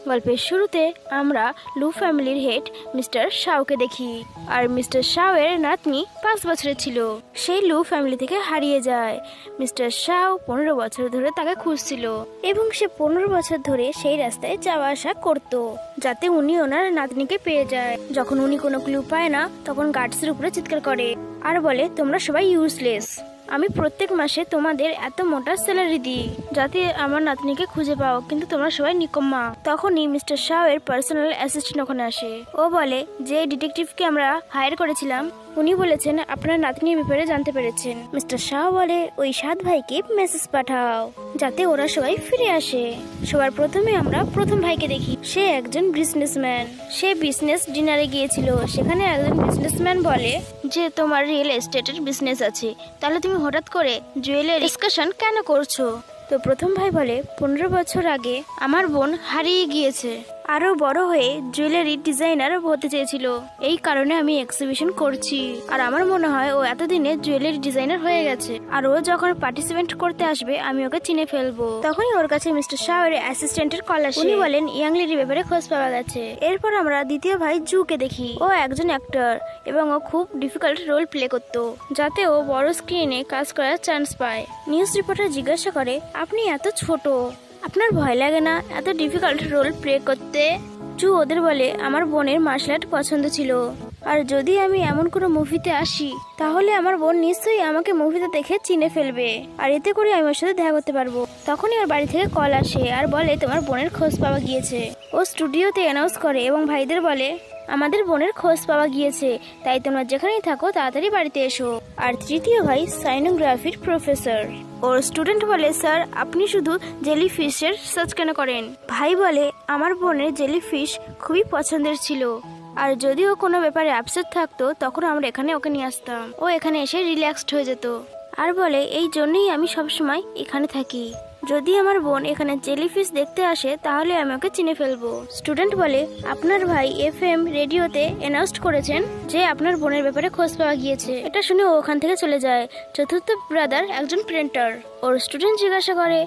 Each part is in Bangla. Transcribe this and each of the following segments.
গল্পের শুরুতে আমরা লু ফ্যামিলির হেড মিস্টার শাওকে দেখি। আর মিস্টার শাওয়ের নাতনি 5 বছরের ছিল। সেই লু ফ্যামিলি থেকে হারিয়ে যায়। মিস্টার শাও 15 বছর ধরে তাকে খুঁজছিল এবং সে 15 বছর ধরে সেই রাস্তায় যাওয়া আসা করত, যাতে উনি ওনার নাতনিকে পেয়ে যায়। যখন উনি কোনো ক্লু পায় না, তখন গার্ডসের উপরে চিৎকার করে আর বলে, তোমরা সবাই ইউজলেস। আমি প্রত্যেক মাসে তোমাদের এত মোটা স্যালারি দিই যাতে আমার নাতনিকে খুঁজে পাও, কিন্তু তোমরা সবাই নিকম্মা। তখনই মিস্টার শাও এর পার্সোনাল অ্যাসিস্ট্যান্ট ওখানে আসে। ও বলে যে ডিটেকটিভকে আমরা হায়ার করেছিলাম উনি বলেছেন আপনার নাতনির ব্যাপারে জানতে পেরেছেন। মিস্টার শাও বলে ওই 7 ভাইকে মেসেজ পাঠাও যাতে ওরা সবাই ফিরে আসে। সবার প্রথমে আমরা প্রথম ভাইকে দেখি। সে একজন বিজনেসম্যান। সে বিজনেস ডিনারে গিয়েছিল। সেখানে একজন বিজনেসম্যান বলে যে তোমার রিয়েল এস্টেটের বিজনেস আছে, তাহলে তুমি হঠাৎ করে জুয়েলের ডিসকাশন কেন করছো? তো প্রথম ভাই বলে 15 বছর আগে আমার বোন হারিয়ে গিয়েছে। আরো বড় হয়ে জুয়েলারি ডিজাইনার হতে চেয়েছিল, এই কারণে আমি এক্সিবিশন করছি। আর আমার মনে হয় ও এতদিনে জুয়েলারি ডিজাইনার হয়ে গেছে, আর ও যখন পার্টিসিপেট করতে আসবে আমি ওকে চিনে ফেলবো। তখনই ওর কাছে মিস্টার শাওয়ের অ্যাসিস্ট্যান্টের কল আসে। উনি বলেন ইয়াং লেডির ব্যাপারে খোঁজ পাওয়া গেছে। এরপর আমরা দ্বিতীয় ভাই জুকে দেখি। ও একজন অ্যাক্টর এবং ও খুব ডিফিকাল্ট রোল প্লে করতো যাতে ও বড় স্ক্রিনে কাজ করার চান্স পায়। নিউজ রিপোর্টার জিজ্ঞাসা করে, আপনি এত ছোট, আপনার ভয় লাগে না এত ডিফিকাল্ট রোল প্লে করতে? জু ওদের বলে আমার বোনের মার্শাল আর্ট পছন্দ ছিল, আর যদি আমি এমন কোনো মুভিতে আসি তাহলে আমার বোন নিশ্চয়ই আমাকে মুভিতে দেখে চিনে ফেলবে, আর এতে করে আমি ওর সাথে দেখা করতে পারবো। তখনই ওর বাড়ি থেকে কল আসে আর বলে তোমার বোনের খোঁজ পাওয়া গিয়েছে। ও স্টুডিওতে অ্যানাউন্স করে এবং ভাইদের বলে আমাদের বোনের খোঁজ পাওয়া গিয়েছে, তাই তোমরা যেখানেই থাকো তাড়াতাড়ি বাড়িতে এসো। আর তৃতীয় ভাই সাইনোগ্রাফির প্রফেসর। ওর স্টুডেন্ট বলে স্যার আপনি শুধু জেলিফিশের সার্চ কেন করেন? ভাই বলে আমার বোনের জেলিফিশ খুবই পছন্দের ছিল, আর যদি ও কোনো ব্যাপারে আপসেট থাকতো তখন আমরা এখানে ওকে নিয়ে আসতাম। ও এখানে এসে রিল্যাক্সড হয়ে যেত। আর বলে এই জন্যই আমি সবসময় এখানে থাকি। যদি আমার বোন এখানে জেলিফিশ দেখতে আসে তাহলে আমি ওকে চিনে ফেলবো। স্টুডেন্ট বলে আপনার ভাই FM রেডিওতে অ্যানাউন্স করেছেন যে আপনার বোনের ব্যাপারে খোঁজ পাওয়া গিয়েছে। এটা শুনে ও ওখান থেকে চলে যায়। চতুর্থ ব্রাদার একজন পেন্টার। ওর স্টুডেন্ট জিজ্ঞাসা করে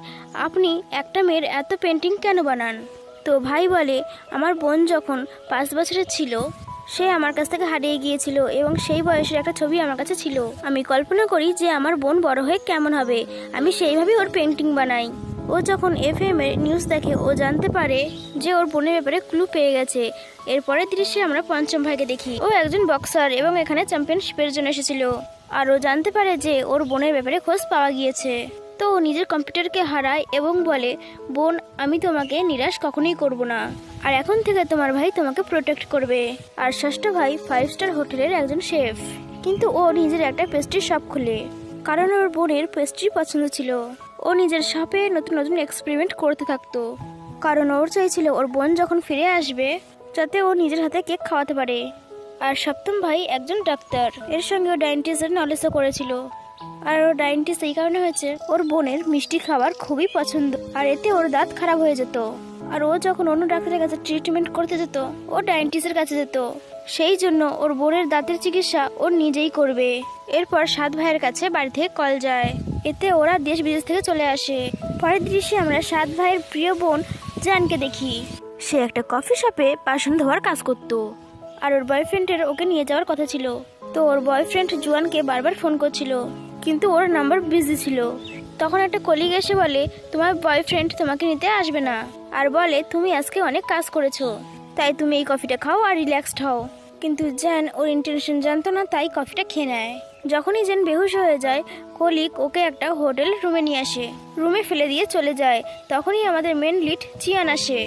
আপনি একটা মেয়ের এত পেন্টিং কেন বানান? তো ভাই বলে আমার বোন যখন 5 বছরের ছিল সে আমার কাছ থেকে হারিয়ে গিয়েছিল এবং সেই বয়সের একটা ছবি আমার কাছে ছিল। আমি কল্পনা করি যে আমার বোন বড় হয়ে কেমন হবে, আমি সেইভাবেই ওর পেন্টিং বানাই। ও যখন FM এর নিউজ দেখে ও জানতে পারে যে ওর বোনের ব্যাপারে ক্লু পেয়ে গেছে। এরপরের দৃশ্যে আমরা পঞ্চম ভাইকে দেখি। ও একজন বক্সার এবং এখানে চ্যাম্পিয়নশিপের জন্য এসেছিল, আর ও জানতে পারে যে ওর বোনের ব্যাপারে খোঁজ পাওয়া গিয়েছে। তো ও নিজের কম্পিউটারকে হারায় এবং বলে বোন আমি তোমাকে নিরাশ কখনোই করব না, আর এখন থেকে তোমার ভাই তোমাকে প্রোটেক্ট করবে। আর ষষ্ঠ ভাই 5 স্টার হোটেলের একজন শেফ, কিন্তু ও নিজের একটা পেস্ট্রি শপ খুলে, কারণ ওর বোনের পেস্ট্রি পছন্দ ছিল। ও নিজের শপে নতুন নতুন এক্সপেরিমেন্ট করতে থাকতো, কারণ ওর চাইছিল ওর বোন যখন ফিরে আসবে যাতে ও নিজের হাতে কেক খাওয়াতে পারে। আর সপ্তম ভাই একজন ডাক্তার, এর সঙ্গে ও ডায়েন্টিসের নলেজও করেছিল। আর ওর ডায়েন্টিস এই কারণে হয়েছে ওর বোনের মিষ্টি খাবার খুবই পছন্দ, আর এতে ওর দাঁত খারাপ হয়ে যেত। আর ও যখন অন্য ডাক্তারের কাছে ট্রিটমেন্ট করতে যেত ও ডায়েন্টিসের কাছে যেত, সেই জন্য ওর বোনের দাঁতের চিকিৎসা ও নিজেই করবে। এরপর 7 ভাইয়ের কাছে বাড়ি থেকে কল যায়, এতে ওরা দেশ বিদেশ থেকে চলে আসে। পরের দৃশ্যে আমরা 7 ভাইয়ের প্রিয় বোন জানকে দেখি। সে একটা কফি শপে বাসন ধোয়ার কাজ করত, আর ওর বয়ফ্রেন্ডের ওকে নিয়ে যাওয়ার কথা ছিল। তো ওর বয়ফ্রেন্ড জুয়ানকে বারবার ফোন করছিল, কিন্তু ওর নাম্বার বিজি ছিল। তখন একটা কলিগ এসে বলে তোমার বয়ফ্রেন্ড তোমাকে নিতে আসবে না, আর বলে তুমি আজকে অনেক কাজ করেছো, তাই তুমি এই কফিটা খাও আর রিল্যাক্সড হও। কিন্তু জ্যান ওর ইন্টেনশন জানতো না, তাই কফিটা খেয়ে নেয়। যখনই জ্যান বেহুশ হয়ে যায় কলিগ ওকে একটা হোটেল রুমে নিয়ে আসে, রুমে ফেলে দিয়ে চলে যায়। তখনই আমাদের মেন লিড চিয়ান আসে,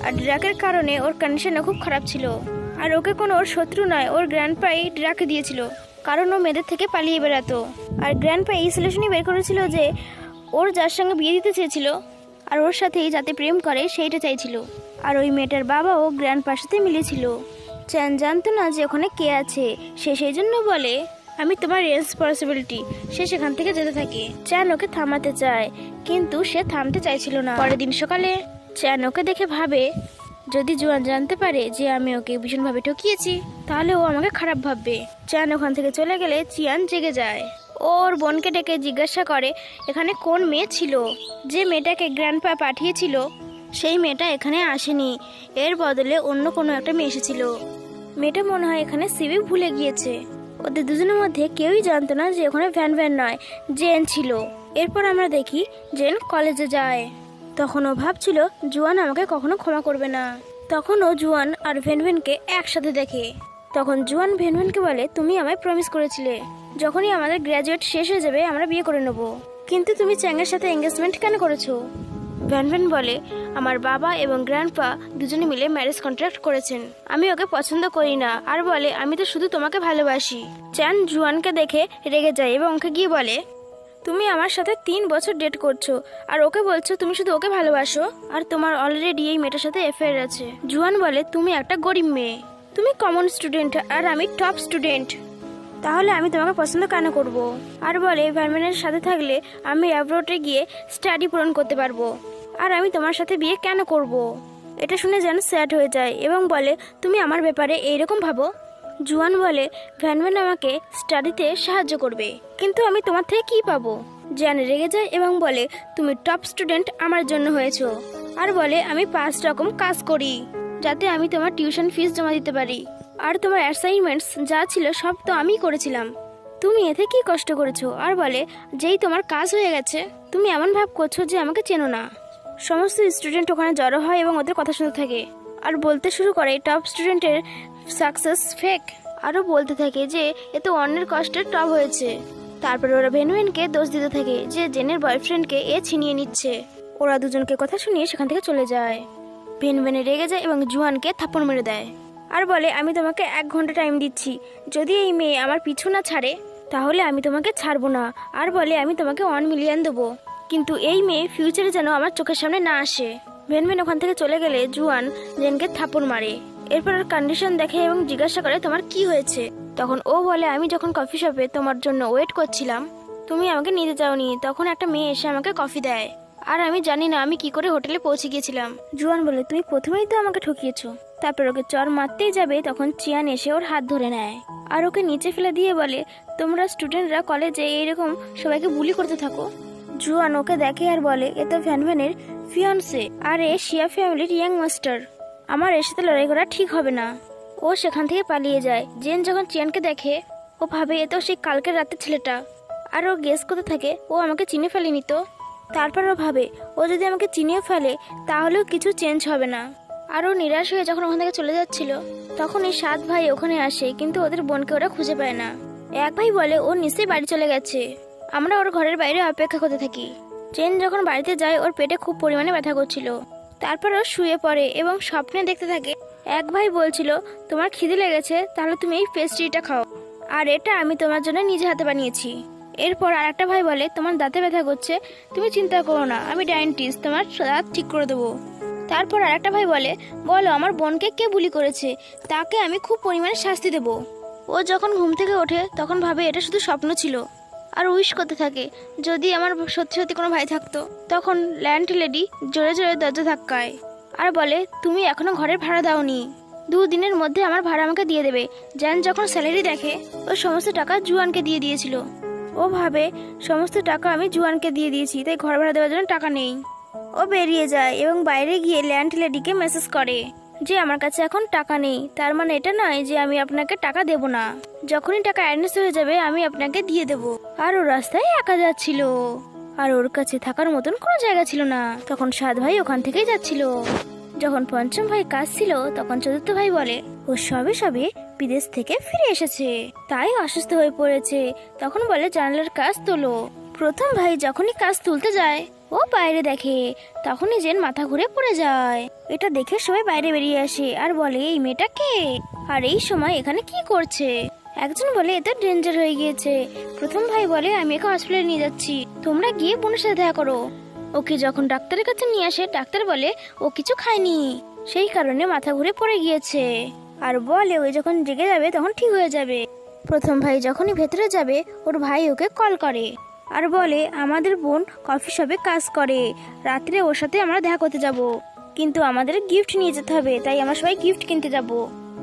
আর ড্রাগের কারণে ওর কন্ডিশনও খুব খারাপ ছিল। আর ওকে কোনো ওর শত্রু নয়, ওর গ্র্যান্ডপাই ড্রাগ দিয়েছিল, কারণ ও মেয়েদের থেকে পালিয়ে বেড়াতো। আর গ্র্যান্ডপা এই সলিউশনই বের করেছিল যে ওর যার সঙ্গে বিয়ে দিতে চেয়েছিল আর ওর সাথেই যাতে প্রেম করে সেইটা চাইছিল। আর ওই মেয়েটার বাবাও গ্র্যান্ডপার সাথে মিলেছিল। চ্যান জানতো না যে ওখানে কে আছে, সে সেই জন্য বলে আমি তোমার রেসপন্সিবিলিটি। সে সেখান থেকে যেতে থাকে। চ্যান ওকে থামাতে চায়, কিন্তু সে থামতে চাইছিল না। পরের দিন সকালে চ্যান ওকে দেখে ভাবে যদি জুয়ান জানতে পারে যে আমি ওকে ভীষণভাবে ঠকিয়েছি তাহলে ও আমাকে খারাপ ভাববে। চ্যান ওখান থেকে চলে গেলে চিয়ান জেগে যায়। ওর বোনকে ডেকে জিজ্ঞাসা করে এখানে কোন মেয়ে ছিল যে মেয়েটাকে গ্র্যান্ডপা পাঠিয়েছিল সেই মেয়েটা এখানে আসেনি, এর বদলে অন্য কোনো একটা মেয়ে এসেছিল। মেয়েটা মনে হয় এখানে সিভি ভুলে গিয়েছে। ওদের দুজনের মধ্যে কেউই জানতো না যে ওখানে ভ্যান ভ্যান নয়, জেন ছিল। এরপর আমরা দেখি জেন কলেজে যায়। তখন ও ভাবছিল জুয়ান আমাকে কখনো ক্ষমা করবে না। তখন ও জুয়ান আর ভেনভেনকে একসাথে দেখে। তখন জুয়ান ভেনভেনকে বলে, তুমি আমায় প্রমিস করেছিলে যখনই আমাদের গ্র্যাজুয়েট শেষ হয়ে যাবে আমরা বিয়ে করে নেব, কিন্তু তুমি চ্যাংয়ের সাথে এঙ্গেজমেন্ট কেন করেছো? ভ্যানভ্যান বলে, আমার বাবা এবং গ্র্যান্ডপা দুজনে মিলে ম্যারেজ কন্ট্রাক্ট করেছেন, আমি ওকে পছন্দ করি না। আর বলে, আমি তো শুধু তোমাকে ভালোবাসি। চ্যান জুয়ানকে দেখে রেগে যায় এবং ওকে গিয়ে বলে, তুমি আমার সাথে 3 বছর ডেট করছো আর ওকে বলছো তুমি শুধু ওকে ভালোবাসো, আর তোমার অলরেডি এই মেয়েটার সাথে অ্যাফেয়ার আছে। জুয়ান বলে, তুমি একটা গরিব মেয়ে, তুমি কমন স্টুডেন্ট আর আমি টপ স্টুডেন্ট, তাহলে আমি তোমাকে পছন্দ কেন করব? আর বলে, ভ্যানভ্যানের সাথে থাকলে আমি অ্যাব্রোডে গিয়ে স্টাডি পূরণ করতে পারবো, আর আমি তোমার সাথে বিয়ে কেন করব? এটা শুনে যেন স্যাড হয়ে যায় এবং বলে, তুমি আমার ব্যাপারে এইরকম ভাবো? জুয়ান বলে, ভ্যানভ্যান আমাকে স্টাডিতে সাহায্য করবে, কিন্তু আমি তোমার থেকে কি পাবো? জ্যান রেগে যায় এবং বলে, তুমি টপ স্টুডেন্ট আমার জন্য হয়েছো। আর বলে, আমি 5 রকম কাজ করি যাতে আমি তোমার টিউশন ফিস জমা দিতে পারি, আর তোমার অ্যাসাইনমেন্টস যা ছিল সব তো আমি করেছিলাম, তুমি এতে কি কষ্ট করেছো? আর বলে, যেই তোমার কাজ হয়ে গেছে তুমি এমন ভাব করছো যে আমাকে চেনো না। সমস্ত স্টুডেন্ট ওখানে জড়ো হয় এবং ওদের কথা শুনতে থাকে আর বলতে শুরু করে টপ স্টুডেন্টের সাকসেস ফেক। আরও বলতে থাকে যে এ তো অন্যের কষ্টের টপ হয়েছে। তারপরে ওরা ভেনভেনকে দোষ দিতে থাকে যে জেনের বয়ফ্রেন্ডকে এ ছিনিয়ে নিচ্ছে। ওরা দুজনকে কথা শুনিয়ে সেখান থেকে চলে যায়। ভেনভেনে রেগে যায় এবং জুয়ানকে থাপ্পড় মেরে দেয় আর বলে, আমি তোমাকে 1 ঘন্টা টাইম দিচ্ছি, যদি এই মেয়ে আমার পিছু না ছাড়ে তাহলে আমি তোমাকে ছাড়বো না। আর বলে, আমি তোমাকে 1 মিলিয়ন দেবো, কিন্তু এই মেয়ে ফিউচারে যেন আমার চোখের সামনে না আসে। ভেনভেন ওখান থেকে চলে গেলে জুয়ান জেনকে থাপ্পড় মারে। এরপর ওর কন্ডিশন দেখে এবং জিজ্ঞাসা করে, তোমার কি হয়েছে? তখন ও বলে, আমি যখন কফি শপে তোমার জন্য ওয়েট করছিলাম তুমি আমাকে নিতে যাওনি, তখন একটা মেয়ে এসে আমাকে কফি দেয়, আর আমি জানি না আমি কি করে হোটেলে পৌঁছে গিয়েছিলাম। জুয়ান বলে, তুমি প্রথমেই তো আমাকে ঠকিয়েছো। তারপর ওকে চর মারতেই যাবে তখন চিয়ান এসে ওর হাত ধরে নেয় আর ওকে নিচে ফেলে দিয়ে বলে, তোমরা স্টুডেন্টরা কলেজে এইরকম সবাইকে বুলি করতে থাকো। জুয়ান ওকে দেখে আর বলে, এ তো ভ্যানভ্যানের ফিয়ন্সে আর এ শিয়া ফ্যামিলির ইয়াং মাস্টার, আমার এর সাথে লড়াই করা ঠিক হবে না। ও সেখান থেকে পালিয়ে যায়। জেন যখন চিয়ানকে দেখে ও ভাবে এ তো সেই কালকের রাতের ছেলেটা, আর ও গেস করতে থাকে ও আমাকে চিনে ফেলেনি তো। তারপর ও ভাবে ও যদি আমাকে চিনিয়ে ফেলে তাহলেও কিছু চেঞ্জ হবে না। আর ও নিরাশ হয়ে যখন ওখান থেকে চলে যাচ্ছিল তখন এই 7 ভাই ওখানে আসে, কিন্তু ওদের বোনকে ওরা খুঁজে পায় না। এক ভাই বলে, ও নিশ্চয়ই বাড়ি চলে গেছে, আমরা ওর ঘরের বাইরে অপেক্ষা করতে থাকি। জেন যখন বাড়িতে যায় ওর পেটে খুব পরিমাণে ব্যথা করছিল। তারপর ও শুয়ে পড়ে এবং স্বপ্নে দেখতে থাকে এক ভাই বলছিল, তোমার খিদে লেগেছে তাহলে তুমি এই পেস্ট্রিটা খাও, আর এটা আমি তোমার জন্য নিজে হাতে বানিয়েছি। এরপর আরেকটা ভাই বলে, তোমার দাঁতে ব্যথা করছে, তুমি চিন্তা করো না, আমি ডায়েন্টিস্ট, তোমার দাঁত ঠিক করে দেবো। তারপর আরেকটা ভাই বলে, বলো আমার বোনকে কে বুলি করেছে, তাকে আমি খুব পরিমাণে শাস্তি দেবো। ও যখন ঘুম থেকে ওঠে তখন ভাবে এটা শুধু স্বপ্ন ছিল, আর উইশ করতে থাকে যদি আমার সত্যি সত্যি কোনো ভাই থাকতো। তখন ল্যান্ড লেডি জোরে জোরে দরজা ধাক্কায় আর বলে, তুমি এখনো ঘরের ভাড়া দাওনি, 2 দিনের মধ্যে আমার ভাড়া আমাকে দিয়ে দেবে। জ্যান যখন স্যালারি দেখে ও সমস্ত টাকা জুয়ানকে দিয়ে দিয়েছিল। ও ভাবে সমস্ত টাকা আমি জুয়ানকে দিয়ে দিয়েছি, তাই ঘর ভাড়া দেওয়ার জন্য টাকা নেই। ও বেরিয়ে যায় এবং বাইরে গিয়ে ল্যান্ড লেডিকে মেসেজ করে যে আমার কাছে এখন টাকা নেই, তার মানে এটা নয় যে আমি আপনাকে টাকা দেব না, যখনই টাকা অ্যাডভান্স হয়ে যাবে আমি আপনাকে দিয়ে দেব। আর ও রাস্তায় একা যাচ্ছিল আর ওর কাছে থাকার মতন কোনো জায়গা ছিল না। তখন 7 ভাই ওখান থেকেই যাচ্ছিল। যখন 5ম ভাই কাজ ছিল তখন 4র্থ ভাই বলে, ও সবে সবে বিদেশ থেকে ফিরে এসেছে, তাই অসুস্থ হয়ে পড়েছে। তখন বলে, জানালার কাজ তোলো। 1ম ভাই যখনই কাজ তুলতে যায় ও বাইরে দেখে, তখনই জেন মাথা ঘুরে পড়ে যায়। এটা দেখে সবাই বাইরে বেরিয়ে আসে আর বলে, এই মেয়েটা কে আর এই সময় এখানে কি করছে? একজন বলে, এটা ডেঞ্জার হয়ে গিয়েছে। 1ম ভাই বলে, আমি একে হসপিটালে নিয়ে যাচ্ছি, তোমরা গিয়ে বোনের সাথে দেখা করো। ওকে যখন ডাক্তারের কাছে নিয়ে আসে ডাক্তার বলে ও কিছু খায়নি, সেই কারণে মাথা ঘুরে পড়ে গিয়েছে, আর বলে ওই যখন জেগে যাবে তখন ঠিক হয়ে যাবে। 1ম ভাই যখনই ভেতরে যাবে ওর ভাই ওকে কল করে আর বলে, আমাদের বোন কফি শপে কাজ করে, রাত্রে ওর সাথে আমরা দেখা করতে যাব, কিন্তু আমাদের গিফট নিয়ে যেতে হবে, তাই আমরা সবাই গিফট কিনতে যাব।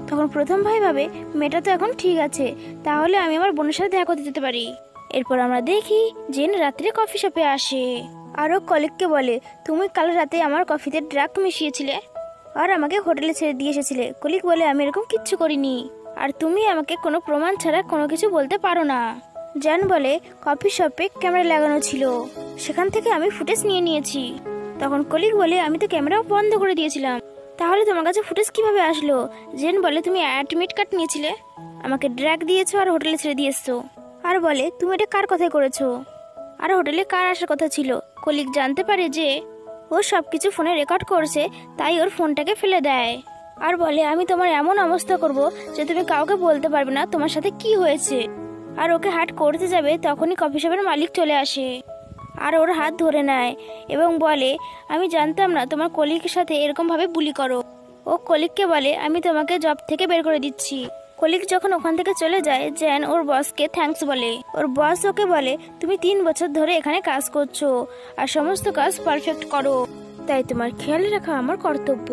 তখন 1ম ভাই ভাবে, মেয়েটা তো এখন ঠিক আছে, তাহলে আমি আমার বোনের সাথে দেখা করতে যেতে পারি। এরপর আমরা দেখি জেন রাত্রে কফি শপে আসে আরও কলিগকে বলে, তুমি কাল রাতে আমার কফিতে ড্রাগ মিশিয়েছিলে আর আমাকে হোটেলে ছেড়ে দিয়ে এসেছিলে। কলিগ বলে, আমি এরকম কিচ্ছু করিনি, আর তুমি আমাকে কোনো প্রমাণ ছাড়া কোনো কিছু বলতে পারো না। জ্যান বলে, কফি শপে ক্যামেরা লাগানো ছিল, সেখান থেকে আমি ফুটেজ নিয়ে নিয়েছি। তখন কলিগ বলে, আমি তো ক্যামেরাও বন্ধ করে দিয়েছিলাম, তাহলে তোমার কাছে ফুটেজ কিভাবে আসলো? জেন বলে, তুমি অ্যাডমিট কার্ড নিয়েছিলে, আমাকে ড্রাগ দিয়েছো আর হোটেলে ছেড়ে দিয়ে এসছো। আর বলে, তুমি এটা কার কথায় করেছো? আর হোটেলে কার আসার কথা ছিল? কলিগ জানতে পারে যে ও সবকিছু ফোনে রেকর্ড করছে, তাই ওর ফোনটাকে ফেলে দেয় আর বলে, আমি তোমার এমন অবস্থা করব যে তুমি কাউকে বলতে পারবে না তোমার সাথে কি হয়েছে। আর ওকে হাট করতে যাবে, তখনই কফি শপের মালিক চলে আসে আর ওর হাত ধরে নেয় এবং বলে, আমি জানতাম না তোমার কলিগের সাথে এরকম ভাবে বুলি করো। ও কলিগকে বলে, আমি তোমাকে জব থেকে বের করে দিচ্ছি। কলিগ যখন ওখান থেকে চলে যায়, জ্যান ওর বসকে থ্যাঙ্কস বলে। ওর বস ওকে বলে, তুমি 3 বছর ধরে এখানে কাজ করছো আর সমস্ত কাজ পারফেক্ট করো, তাই তোমার খেয়াল রাখা আমার কর্তব্য।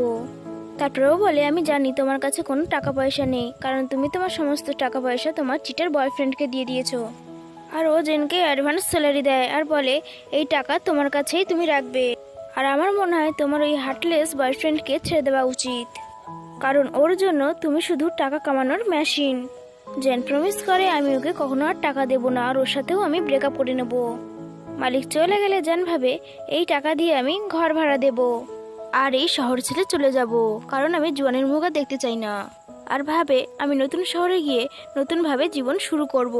তারপরেও বলে, আমি জানি তোমার কাছে কোনো টাকা পয়সা নেই, কারণ তুমি তোমার সমস্ত টাকা পয়সা তোমার চিটার বয়ফ্রেন্ডকে দিয়ে দিয়েছো। আর ও জেনকে অ্যাডভান্স স্যালারি দেয় আর বলে, এই টাকা তোমার কাছেই তুমি রাখবে, আর আমার মনে হয় তোমার ওই হার্টলেস বয়ফ্রেন্ডকে ছেড়ে দেওয়া উচিত, কারণ ওর জন্য তুমি শুধু টাকা কামানোর মেশিন। জেন প্রমিস করে, আমি ওকে কখনো আর টাকা দেবো না আর ওর সাথেও আমি ব্রেকআপ করে নেব। মালিক চলে গেলে জেন ভাবে, এই টাকা দিয়ে আমি ঘর ভাড়া দেব আর এই শহর ছেড়ে চলে যাব, কারণ আমি জুয়ানের মুখ দেখতে চাই না। আর ভাবে, আমি নতুন শহরে গিয়ে নতুনভাবে জীবন শুরু করব।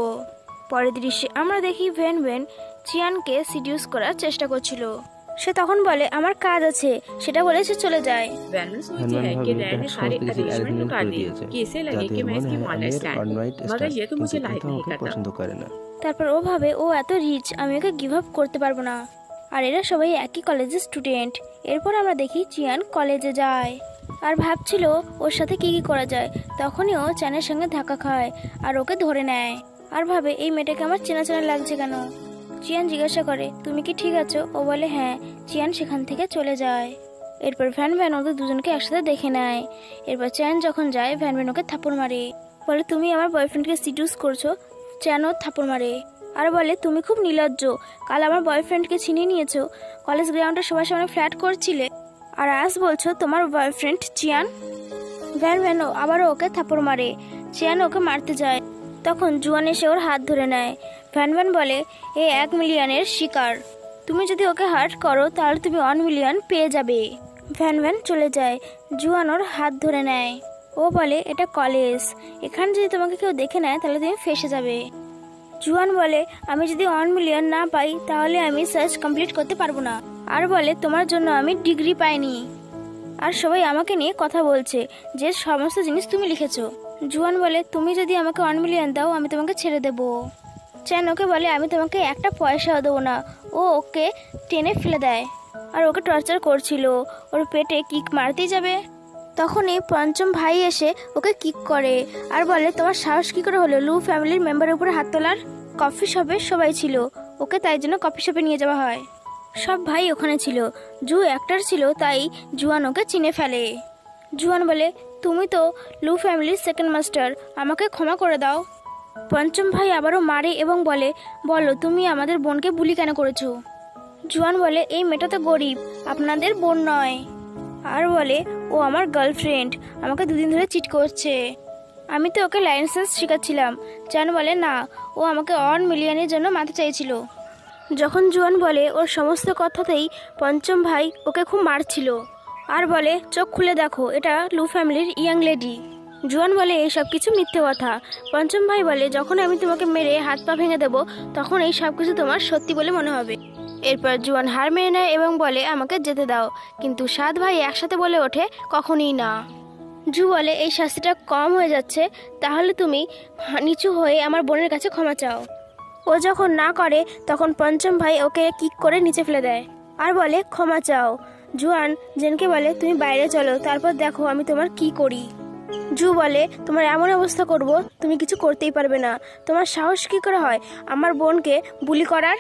পরের দৃশ্যে আমরা দেখি ভ্যান ভ্যান চিয়ানকে সিডিউস করার চেষ্টা করছিল। সে তখন বলে, আমার কাজ আছে, সেটা বলে সে চলে যায়। वैनमन सोचती है कि रैन ने सारे अरेंजमेंट लुका दिए कि इसे लगे कि मैं इसकी वन नाइट स्टैंड हूं, मगर ये तो मुझे लाइक नहीं करता। তারপর ও ভাবে, ও এত রিচ, আমি ওকে গিভ আপ করতে পারবো না। আর এরা সবাই একই কলেজের স্টুডেন্ট। এরপর আমরা দেখি চিয়ান কলেজে যায় আর ভাবছিল ওর সাথে কি কি করা যায়। তখনই ও চ্যানের সঙ্গে ধাক্কা খায় আর ওকে ধরে নেয় আর ভাবে, এই মেয়েটাকে আমার চেনা চেনা লাগছে কেন। চিয়ান জিজ্ঞাসা করে, তুমি কি ঠিক আছো? ও বলে, হ্যাঁ। চিয়ান সেখান থেকে চলে যায়। এরপর ভ্যান ভ্যান ওদের দুজনকে একসাথে দেখে নেয়। এরপর চ্যান যখন যায়, ভ্যান ভ্যান ওকে থাপ্পড় মারে, বলে, তুমি আমার বয়ফ্রেন্ডকে সিডিউস করছো। চ্যান ওর থাপ্পড় মারে আর বলে, তুমি খুব নির্লজ্জ, কাল আমার বয়ফ্রেন্ডকে ছিনিয়ে নিয়েছো, কলেজ গ্রাউন্ডে সবার সামনে ফ্ল্যাট করছিলে, আর আজ বলছো তোমার বয়ফ্রেন্ড চিয়ান। ভ্যান ভ্যান আবারও ওকে থাপ্পড় মারে। চিয়ান ওকে মারতে যায়, তখন জুয়ান এসে ওর হাত ধরে নেয়। ভ্যান ভ্যান বলে, এ 1 মিলিয়নের শিকার, তুমি যদি ওকে হার্ট করো তাহলে তুমি 1 মিলিয়ন পেয়ে যাবে। ভ্যান ভ্যান চলে যায়। জুয়ান ওর হাত ধরে নেয়। ও বলে, এটা কলেজ, এখানে যদি তোমাকে কেউ দেখে নেয় তাহলে তুমি ফেঁসে যাবে। জুয়ান বলে, আমি যদি 1 মিলিয়ন না পাই তাহলে আমি সার্চ কমপ্লিট করতে পারবো না। আর বলে, তোমার জন্য আমি ডিগ্রি পাইনি, আর সবাই আমাকে নিয়ে কথা বলছে যে সমস্ত জিনিস তুমি লিখেছো। জুয়ান বলে, তুমি যদি আমাকে 1 মিলিয়ন দাও আমি তোমাকে ছেড়ে দেবো। চ্যান ওকে বলে, আমি তোমাকে একটা পয়সাও দেবো না। ও ওকে টেনে ফেলে দেয় আর ওকে টর্চার করছিল, ওর পেটে কিক মারতেই যাবে। তখন এই পঞ্চম ভাই এসে ওকে কিক করে আর বলে, তোমার সাহস কি করে হলো লু ফ্যামিলির মেম্বারের উপরে হাত তোলার? কফি শপে সবাই ছিল, ওকে তাই জন্য কফি শপে নিয়ে যাওয়া হয়। সব ভাই ওখানে ছিল। জু অ্যাক্টর ছিল, তাই জুয়ান ওকে চিনে ফেলে। জুয়ান বলে, তুমি তো লু ফ্যামিলির সেকেন্ড মাস্টার, আমাকে ক্ষমা করে দাও। পঞ্চম ভাই আবারও মারে এবং বলে, বলো তুমি আমাদের বোনকে বুলি কেন করেছো? জুয়ান বলে, এই মেয়েটা তো গরিব, আপনাদের বোন নয়। আর বলে, ও আমার গার্লফ্রেন্ড, আমাকে 2 দিন ধরে চিট করছে, আমি তো ওকে লাইসেন্স শেখাচ্ছিলাম। জুয়ান বলে, না, ও আমাকে 1 মিলিয়নের জন্য মারতে চাইছিল। যখন জুয়ান বলে ওর সমস্ত কথাতেই পঞ্চম ভাই ওকে খুব মারছিল আর বলে, চোখ খুলে দেখো, এটা লু ফ্যামিলির ইয়াং লেডি। জুয়ান বলে, এই সব কিছু মিথ্যে কথা। পঞ্চম ভাই বলে, যখন আমি তোমাকে মেরে হাত পা ভেঙে দেবো তখন এই সব কিছু তোমার সত্যি বলে মনে হবে। এরপর জুয়ান হার মেনে নেয় এবং বলে, আমাকে যেতে দাও। কিন্তু 7 ভাই একসাথে বলে ওঠে, কখনই না। জু বলে, এই শাস্তিটা কম হয়ে যাচ্ছে, তাহলে তুমি নিচু হয়ে আমার বোনের কাছে ক্ষমা চাও। ও যখন না করে তখন পঞ্চম ভাই ওকে কিক করে নিচে ফেলে দেয় আর বলে, ক্ষমা চাও। জুয়ান জেনকে বলে, তুমি বাইরে চলো, তারপর দেখো আমি তোমার কি করি। জু বলে, তোমার এমন অবস্থা করব তুমি কিছু করতেই পারবে না, তোমার সাহস কি করে হয় আমার বোনকে বুলি করার?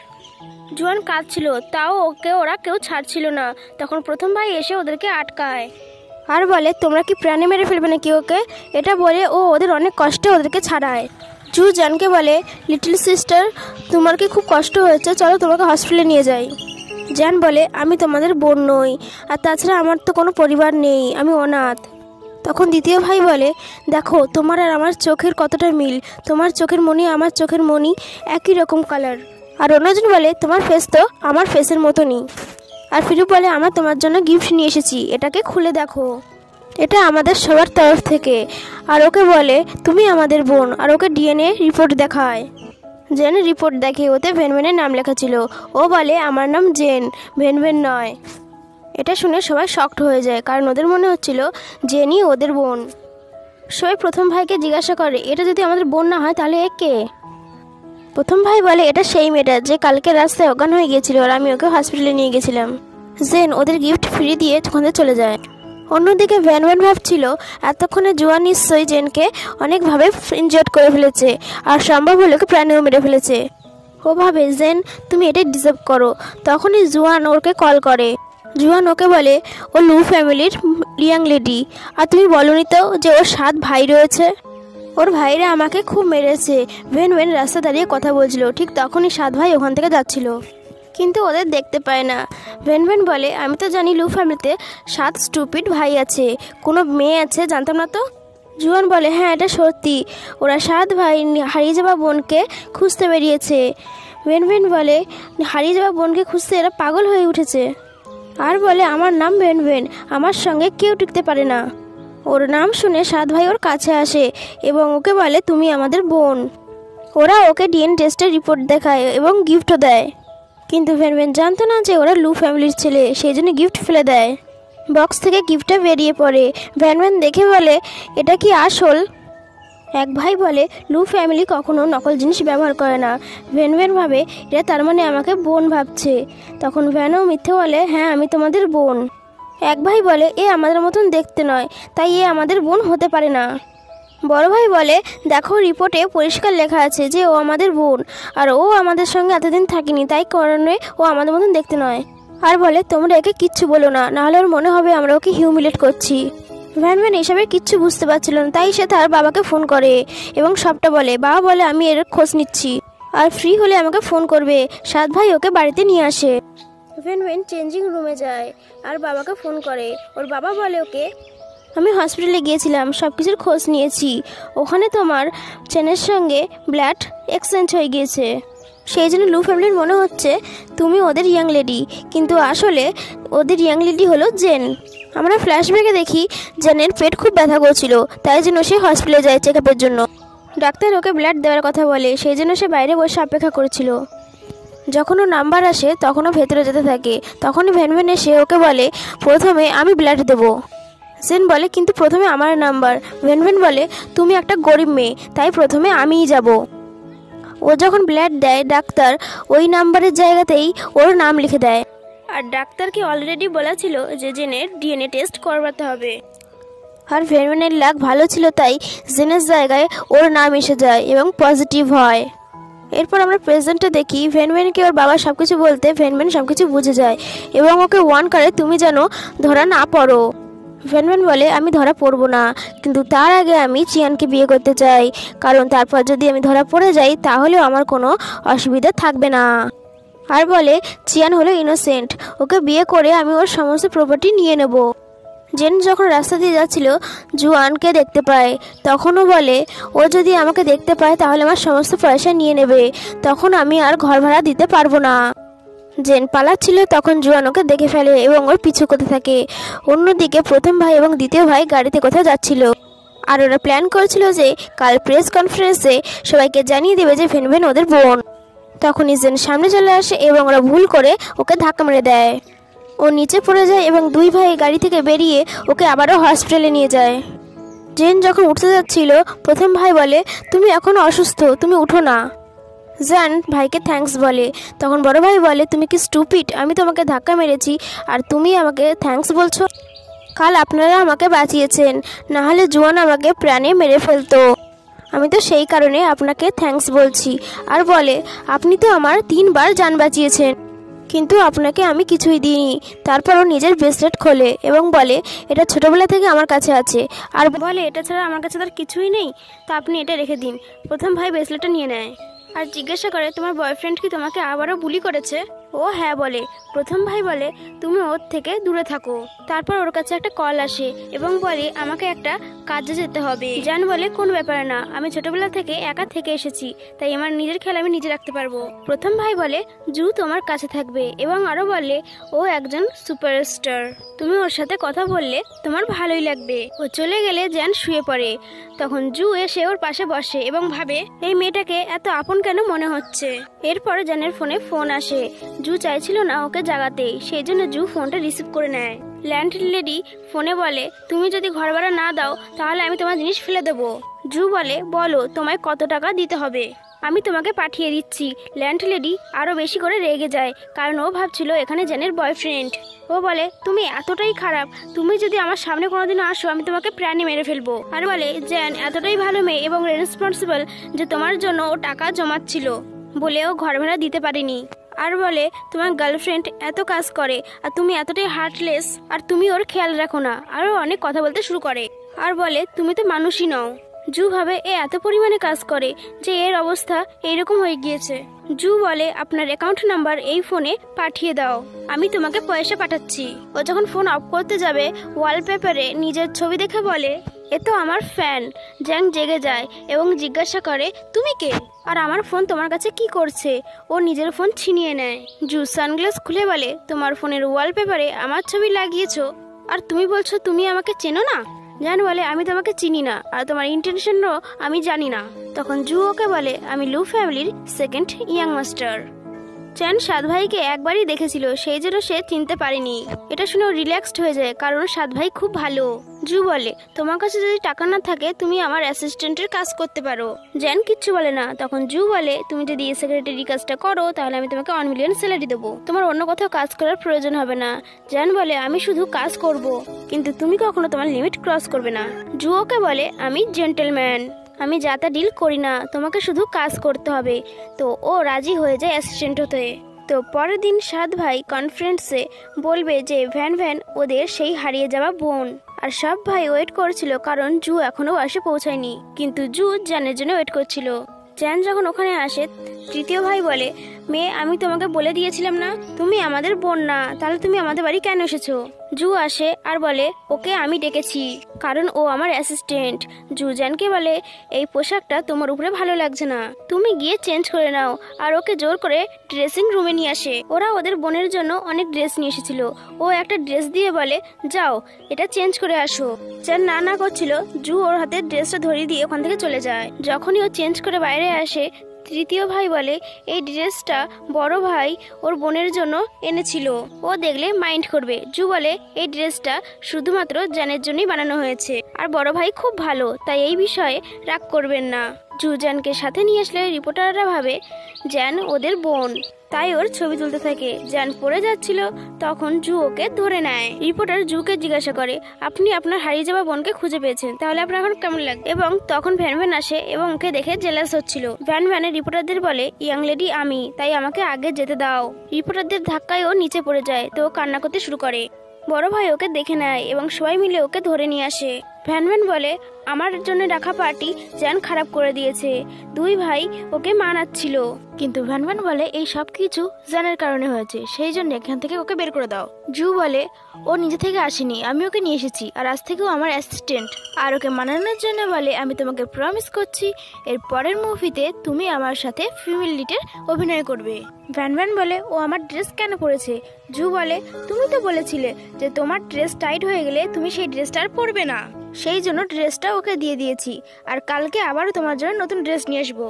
জুয়ান কাঁদছিল, তাও ওকে ওরা কেউ ছাড়ছিল না। তখন প্রথম ভাই এসে ওদেরকে আটকায় আর বলে, তোমরা কি প্রাণে মেরে ফেলবে নাকি ওকে? এটা বলে ও ওদের অনেক কষ্টে ওদেরকে ছাড়ায়। জু জানকে বলে, লিটল সিস্টার, তোমার কি খুব কষ্ট হয়েছে? চলো তোমাকে হসপিটালে নিয়ে যাই। জ্যান বলে, আমি তোমাদের বোন নই, আর তাছাড়া আমার তো কোনো পরিবার নেই, আমি অনাথ। তখন দ্বিতীয় ভাই বলে, দেখো তোমার আর আমার চোখের কতটা মিল, তোমার চোখের মণি আমার চোখের মণি একই রকম কালার। আর অন্যজন বলে, তোমার ফেস তো আমার ফেসের মতনই। আর ফিরু বলে, আমরা তোমার জন্য গিফট নিয়ে এসেছি, এটাকে খুলে দেখো, এটা আমাদের সবার তরফ থেকে। আর ওকে বলে, তুমি আমাদের বোন, আর ওকে ডিএনএ রিপোর্ট দেখায়। জেন রিপোর্ট দেখে, ওতে ভেনভেনের নাম লেখা ছিল। ও বলে, আমার নাম জেন, ভেনভেন নয়। এটা শুনে সবাই শকড হয়ে যায়, কারণ ওদের মনে হচ্ছিল জেনই ওদের বোন। সবাই প্রথম ভাইকে জিজ্ঞাসা করে, এটা যদি আমাদের বোন না হয় তাহলে এ কে? প্রথম ভাই বলে, এটা সেই মেয়েটা যে কালকে রাস্তায় অজ্ঞান হয়ে গিয়েছিল, আর আমি ওকে হসপিটালে নিয়ে গেছিলাম। জেন ওদের গিফট ফ্রি দিয়ে ওখানে চলে যায়। অন্যদিকে ভ্যানভ্যান ভাবছিল, এতক্ষণে জুয়ান নিশ্চয়ই জেনকে অনেকভাবে ইনজয়েড করে ফেলেছে, আর সম্ভব হলে ওকে প্রাণেও মেরে ফেলেছে। ও ভাবে, জেন তুমি এটাই ডিজার্ভ করো। তখনই জুয়ান ওকে কল করে। জুয়ান ওকে বলে, ও লু ফ্যামিলির ইয়াং লেডি, আর তুমি বলনি তো যে ওর 7 ভাই রয়েছে? ওর ভাইরা আমাকে খুব মেরেছে। ভেনভেন রাস্তা দাঁড়িয়ে কথা বলছিল, ঠিক তখনই 7 ভাই ওখান থেকে যাচ্ছিল, কিন্তু ওদের দেখতে পায় না। ভেনভেন বলে, আমি তো জানি লু ফ্যামিলিতে 7 স্টুপিড ভাই আছে, কোনো মেয়ে আছে জানতাম না তো। জুয়ান বলে, হ্যাঁ এটা সত্যি, ওরা 7 ভাই হারিয়ে যাওয়া বোনকে খুঁজতে বেরিয়েছে। ভেনভেন বলে, হারিয়ে যাওয়া বোনকে খুঁজতে এরা পাগল হয়ে উঠেছে। আর বলে, আমার নাম ভেনভেন, আমার সঙ্গে কেউ টিকতে পারে না। ওর নাম শুনে 7 ভাই ওর কাছে আসে এবং ওকে বলে, তুমি আমাদের বোন। ওরা ওকে ডিএনএ টেস্টের রিপোর্ট দেখায় এবং গিফটও দেয়, কিন্তু ভেনভেন জানতো না যে ওরা লু ফ্যামিলির ছেলে, সেই জন্য গিফট ফেলে দেয়। বক্স থেকে গিফটটা বেরিয়ে পড়ে। ভেনভেন দেখে বলে, এটা কি আসল? এক ভাই বলে, লু ফ্যামিলি কখনো নকল জিনিস ব্যবহার করে না। ভেনভেন ভাবে, এটা তার মানে আমাকে বোন ভাবছে। তখন ভ্যানও মিথ্যে বলে, হ্যাঁ আমি তোমাদের বোন। এক ভাই বলে, এ আমাদের মতন দেখতে নয়, তাই এ আমাদের বোন হতে পারে না। বড় ভাই বলে, দেখো রিপোর্টে পরিষ্কার লেখা আছে যে ও আমাদের বোন, আর ও আমাদের সঙ্গে এতদিন থাকেনি, তাই কারণে ও আমাদের মতন দেখতে নয়। আর বলে, তোমরা একে কিচ্ছু বলো না, নাহলে ওর মনে হবে আমরা ওকে হিউমিলেট করছি। ভ্যানভ্যান এইসবের কিচ্ছু বুঝতে পারছিল না, তাই সে তার বাবাকে ফোন করে এবং সবটা বলে। বাবা বলে, আমি এর খোঁজ নিচ্ছি, আর ফ্রি হলে আমাকে ফোন করবে। 7 ভাই ওকে বাড়িতে নিয়ে আসে। ভ্যানভ্যান চেঞ্জিং রুমে যায় আর বাবাকে ফোন করে। ওর বাবা বলে ওকে, আমি হসপিটালে গিয়েছিলাম, সব কিছুর খোঁজ নিয়েছি, ওখানে তোমার চেনের সঙ্গে ব্লাড এক্সচেঞ্জ হয়ে গিয়েছে। সেই জন্য লু ফ্যামিলির মনে হচ্ছে তুমি ওদের ইয়াং লেডি, কিন্তু আসলে ওদের ইয়াং লেডি হলো জেন। আমরা ফ্ল্যাশব্যাকে দেখি জেনের পেট খুব ব্যথা করছিল, তাই জন্য সে হসপিটালে যায় চেক আপের জন্য। ডাক্তার ওকে ব্লাড দেওয়ার কথা বলে, সেই জন্য সে বাইরে বসে অপেক্ষা করেছিল। যখন ও নাম্বার আসে তখন ও ভেতরে যেতে থাকে। তখনই ভ্যানভ্যান এসে ওকে বলে, প্রথমে আমি ব্লাড দেবো। জেন বলে, কিন্তু প্রথমে আমার নাম্বার। ভ্যানভ্যান বলে, তুমি একটা গরিব মেয়ে, তাই প্রথমে আমিই যাব। ও যখন ব্লাড দেয়, ডাক্তার ওই নাম্বারের জায়গাতেই ওর নাম লিখে দেয়। আর ডাক্তারকে অলরেডি বলা ছিল যে জেনের ডিএনএ টেস্ট করবাতে হবে। আর ভ্যানভ্যানের লাক ভালো ছিল, তাই জেনের জায়গায় ওর নাম এসে যায় এবং পজিটিভ হয়। এরপর আমরা প্রেজেন্টে দেখি ভ্যানভ্যানকে ওর বাবা সবকিছু বলতে ভ্যানভ্যান সবকিছু বুঝে যায় এবং ওকে ওয়ার্ন করে, তুমি যেন ধরা না পড়ো। ভ্যানভ্যান বলে, আমি ধরা পড়বো না, কিন্তু তার আগে আমি চিয়ানকে বিয়ে করতে চাই, কারণ তারপর যদি আমি ধরা পড়ে যাই তাহলেও আমার কোনো অসুবিধা থাকবে না। আর বলে, চিয়ান হলো ইনোসেন্ট, ওকে বিয়ে করে আমি ওর সমস্ত প্রপার্টি নিয়ে নেব। জেন যখন রাস্তা দিয়ে যাচ্ছিল জুয়ানকে দেখতে পায়, তখনও বলে, ও যদি আমাকে দেখতে পায় তাহলে আমার সমস্ত পয়সা নিয়ে নেবে, তখন আমি আর ঘর ভাড়া দিতে পারবো না। জেন পালাচ্ছিল, তখন জুয়ান ওকে দেখে ফেলে এবং ওর পিছু করতে থাকে। অন্যদিকে প্রথম ভাই এবং দ্বিতীয় ভাই গাড়িতে কোথাও যাচ্ছিল, আর ওরা প্ল্যান করেছিল যে কাল প্রেস কনফারেন্সে সবাইকে জানিয়ে দেবে যে ভ্যানভ্যান ওদের বোন। তখনই জেন সামনে চলে আসে এবং ওরা ভুল করে ওকে ধাক্কা মেরে দেয়। ও নিচে পড়ে যায় এবং 2 ভাই গাড়ি থেকে বেরিয়ে ওকে আবারও হসপিটালে নিয়ে যায়। জেন যখন উঠতে যাচ্ছিল, প্রথম ভাই বলে, তুমি এখনো অসুস্থ, তুমি উঠো না। জান ভাইকে থ্যাঙ্কস বলে। তখন বড় ভাই বলে, তুমি কি স্টুপিড? আমি তোমাকে ধাক্কা মেরেছি আর তুমি আমাকে থ্যাঙ্কস বলছো? কাল আপনারা আমাকে বাঁচিয়েছেন, না হলে জুয়ান আমাকে প্রাণে মেরে ফেলতো। আমি তো সেই কারণে আপনাকে থ্যাঙ্কস বলছি। আর বলে, আপনি তো আমার 3 বার জান বাঁচিয়েছেন, কিন্তু আপনাকে আমি কিছুই দিইনি। তারপর ও নিজের ব্রেসলেট খোলে এবং বলে, এটা ছোটোবেলা থেকে আমার কাছে আছে। আর বলে, এটা ছাড়া আমার কাছে তার কিছুই নেই, তো আপনি এটা রেখে দিন। প্রথম ভাই ব্রেসলেটটা নিয়ে নেয় আর জিজ্ঞাসা করে, তোমার বয়ফ্রেন্ড কি তোমাকে আবারও বুলি করেছে? ও হ্যাঁ বলে। প্রথম ভাই বলে তুমি ওর থেকে দূরে থাকো। তারপর ওর কাছে একটা কল আসে এবং বলে আমাকে একটা কাজে যেতে হবে। জান বলে কোনো ব্যাপার না, আমি ছোটবেলা থেকে একা থেকে এসেছি, তাই আমার নিজের খেয়াল আমি নিজে রাখতে পারবো। প্রথম ভাই বলে জু তোমার কাছে থাকবে এবং আরো বলে ও একজন সুপারস্টার, তুমি ওর সাথে কথা বললে তোমার ভালোই লাগবে। ও চলে গেলে জ্যান শুয়ে পড়ে। তখন জু এসে ওর পাশে বসে এবং ভাবে এই মেয়েটাকে এত আপন কেন মনে হচ্ছে। এরপরে জ্যানের ফোনে ফোন আসে। জু চাইছিল না ওকে জাগাতে, সেই জন্য জু ফোনটা রিসিভ করে নেয়। ল্যান্ডলেডি ফোনে বলে তুমি যদি ঘর ভাড়া না দাও তাহলে আমি তোমার জিনিস ফেলে দেবো। জু বলে বলো তোমায় কত টাকা দিতে হবে, আমি তোমাকে পাঠিয়ে দিচ্ছি। ল্যান্ডলেডি আরো বেশি করে রেগে যায়, কারণ ও ভাবছিল এখানে জ্যানের বয়ফ্রেন্ড। ও বলে তুমি এতটাই খারাপ, তুমি যদি আমার সামনে কোনোদিনও আসো আমি তোমাকে প্রাণে মেরে ফেলবো। আর বলে জ্যান এতটাই ভালো মেয়ে এবং রেসপন্সিবল যে তোমার জন্য ও টাকা জমাচ্ছিল বলেও ঘর ভাড়া দিতে পারেনি। আর বলে তোমার গার্লফ্রেন্ড এত কাজ করে আর তুমি এতটাই হার্টলেস, আর তুমি ওর খেয়াল রাখো না। আরো অনেক কথা বলতে শুরু করে আর বলে তুমি তো মানুষই নও। জু ভাবে এ এত পরিমাণে কাজ করে যে এর অবস্থা এইরকম হয়ে গিয়েছে। জু বলে আপনার অ্যাকাউন্ট নাম্বার এই ফোনে পাঠিয়ে দাও, আমি তোমাকে পয়সা পাঠাচ্ছি। ও যখন ফোন অফ করতে যাবে ওয়ালপেপারে নিজের ছবি দেখে বলে এ তো আমার ফ্যান। জ্যাং জেগে যায় এবং জিজ্ঞাসা করে তুমি কে আর আমার ফোন তোমার কাছে কি করছে। ও নিজের ফোন ছিনিয়ে নেয়। জু সানগ্লাস খুলে বলে তোমার ফোনের ওয়ালপেপারে আমার ছবি লাগিয়েছো আর তুমি বলছো তুমি আমাকে চেনো না। জ্যান বলে আমি তোমাকে চিনি না আর তোমার ইন্টেনশনও আমি জানি না। তখন জু ওকে বলে আমি লু ফ্যামিলির সেকেন্ড ইয়াং মাস্টার। চ্যান সাত ভাইকে একবারই দেখেছিল, সেই জন্য সে চিনতে পারেনি। এটা শুনেও রিল্যাক্সড হয়ে যায় কারণ সাত ভাই খুব ভালো। জু বলে তোমার কাছে যদি টাকা না থাকে তুমি আমার অ্যাসিস্ট্যান্টের কাজ করতে পারো। জ্যান কিচ্ছু বলে না। তখন জু বলে তুমি যদি সেক্রেটারি কাজটা করো তাহলে আমি তোমাকে 1 মিলিয়ন স্যালারি দেবো, তোমার অন্য কোথাও কাজ করার প্রয়োজন হবে না। জ্যান বলে আমি শুধু কাজ করব, কিন্তু তুমি কখনো তোমার লিমিট ক্রস করবে না। জু ওকে বলে আমি জেন্টলম্যান, আমি যাতা ডিল করি না, তোমাকে শুধু কাজ করতে হবে। তো ও রাজি হয়ে যায় অ্যাসিস্ট্যান্ট হতে। তো পরের দিন সাত ভাই কনফারেন্সে বলবে যে ভ্যান ভ্যান ওদের সেই হারিয়ে যাওয়া বোন। আর সব ভাই ওয়েট করছিল কারণ জু এখনো বাসে পৌঁছায়নি, কিন্তু জু জ্যানের জন্য ওয়েট করছিল। জ্যান যখন ওখানে আসে তৃতীয় ভাই বলে মেয়ে আমি তোমাকে বলে দিয়েছিলাম না তুমি আমাদের বোন না, তাহলে তুমি আমাদের বাড়ি কেন এসেছো। জু আসে আর বলে ওকে আমি ডেকেছি কারণ ও আমার অ্যাসিস্ট্যান্ট। জু জ্যানকে বলে এই পোশাকটা তোমার উপরে ভালো লাগছে না, তুমি গিয়ে চেঞ্জ করে নাও। আর ওকে জোর করে ড্রেসিং রুমে নিয়ে আসে। ওরা ওদের বোনের জন্য অনেক ড্রেস নিয়ে এসেছিল। ও একটা ড্রেস দিয়ে বলে যাও এটা চেঞ্জ করে আসো। জ্যান না করছিল। জু ওর হাতে ড্রেসটা ধরিয়ে দিয়ে ওখান থেকে চলে যায়। যখনই ও চেঞ্জ করে বাইরে আসে তৃতীয় ভাই বলে এই ড্রেসটা বড় ভাই ওর বোনের জন্য এনেছিল, ও দেখলে মাইন্ড করবে। জু বলে এই ড্রেসটা শুধুমাত্র জ্যানের জন্যই বানানো হয়েছে আর বড় ভাই খুব ভালো, তাই এই বিষয়ে রাগ করবেন না। জু জ্যানকে সাথে নিয়ে আসলে রিপোর্টাররা ভাবে জ্যান ওদের বোন, তাই ওর ছবি তুলতে থাকে। জ্যান পড়ে যাচ্ছিল, তখন জু ওকে ধরে নেয়। রিপোর্টার জুকে জিজ্ঞাসা করে আপনি আপনার হারিয়ে যাওয়া বোনকে খুঁজে পেয়েছেন, তাহলে আপনার এখন কেমন লাগে। এবং তখন ভ্যান ভ্যান আসে এবং ওকে দেখে জেলাস হচ্ছিল। ভ্যান ভ্যানের রিপোর্টারদের বলে ইয়াং লেডি আমি, তাই আমাকে আগে যেতে দাও। রিপোর্টারদের ধাক্কায় ও নিচে পড়ে যায়, তো ও কান্না করতে শুরু করে। বড় ভাই ওকে দেখে নেয় এবং সবাই মিলে ওকে ধরে নিয়ে আসে। ভ্যান ভ্যান বলে আমার জন্য রাখা পার্টি জ্যান খারাপ করে দিয়েছে, দুই ভাই ওকে মানাচ্ছিল। কিন্তু ভ্যান ভ্যান বলে এই সব কিছু জ্যানের কারণে হয়েছে, সেই জন্য এখান থেকে ওকে বের করে দাও। জু বলে ও নিজে থেকে আসেনি, আমি ওকে নিয়ে এসেছি আর আজ থেকেও আমার অ্যাসিস্ট্যান্ট। আর ওকে মানানোর জন্য বলে আমি তোমাকে প্রমিস করছি এর পরের মুভিতে তুমি আমার সাথে ফিমেল লিডের অভিনয় করবে। ভ্যান ভ্যান বলে ও আমার ড্রেস কেন পরেছে। জু বলে তুমি তো বলেছিলে যে তোমার ড্রেস টাইট হয়ে গেলে তুমি সেই ড্রেসটা আর পরবে না, সেই জন্য ড্রেসটা ওকে দিয়ে দিয়েছি আর কালকে আবারও তোমার জন্য নতুন ড্রেস নিয়ে আসবো।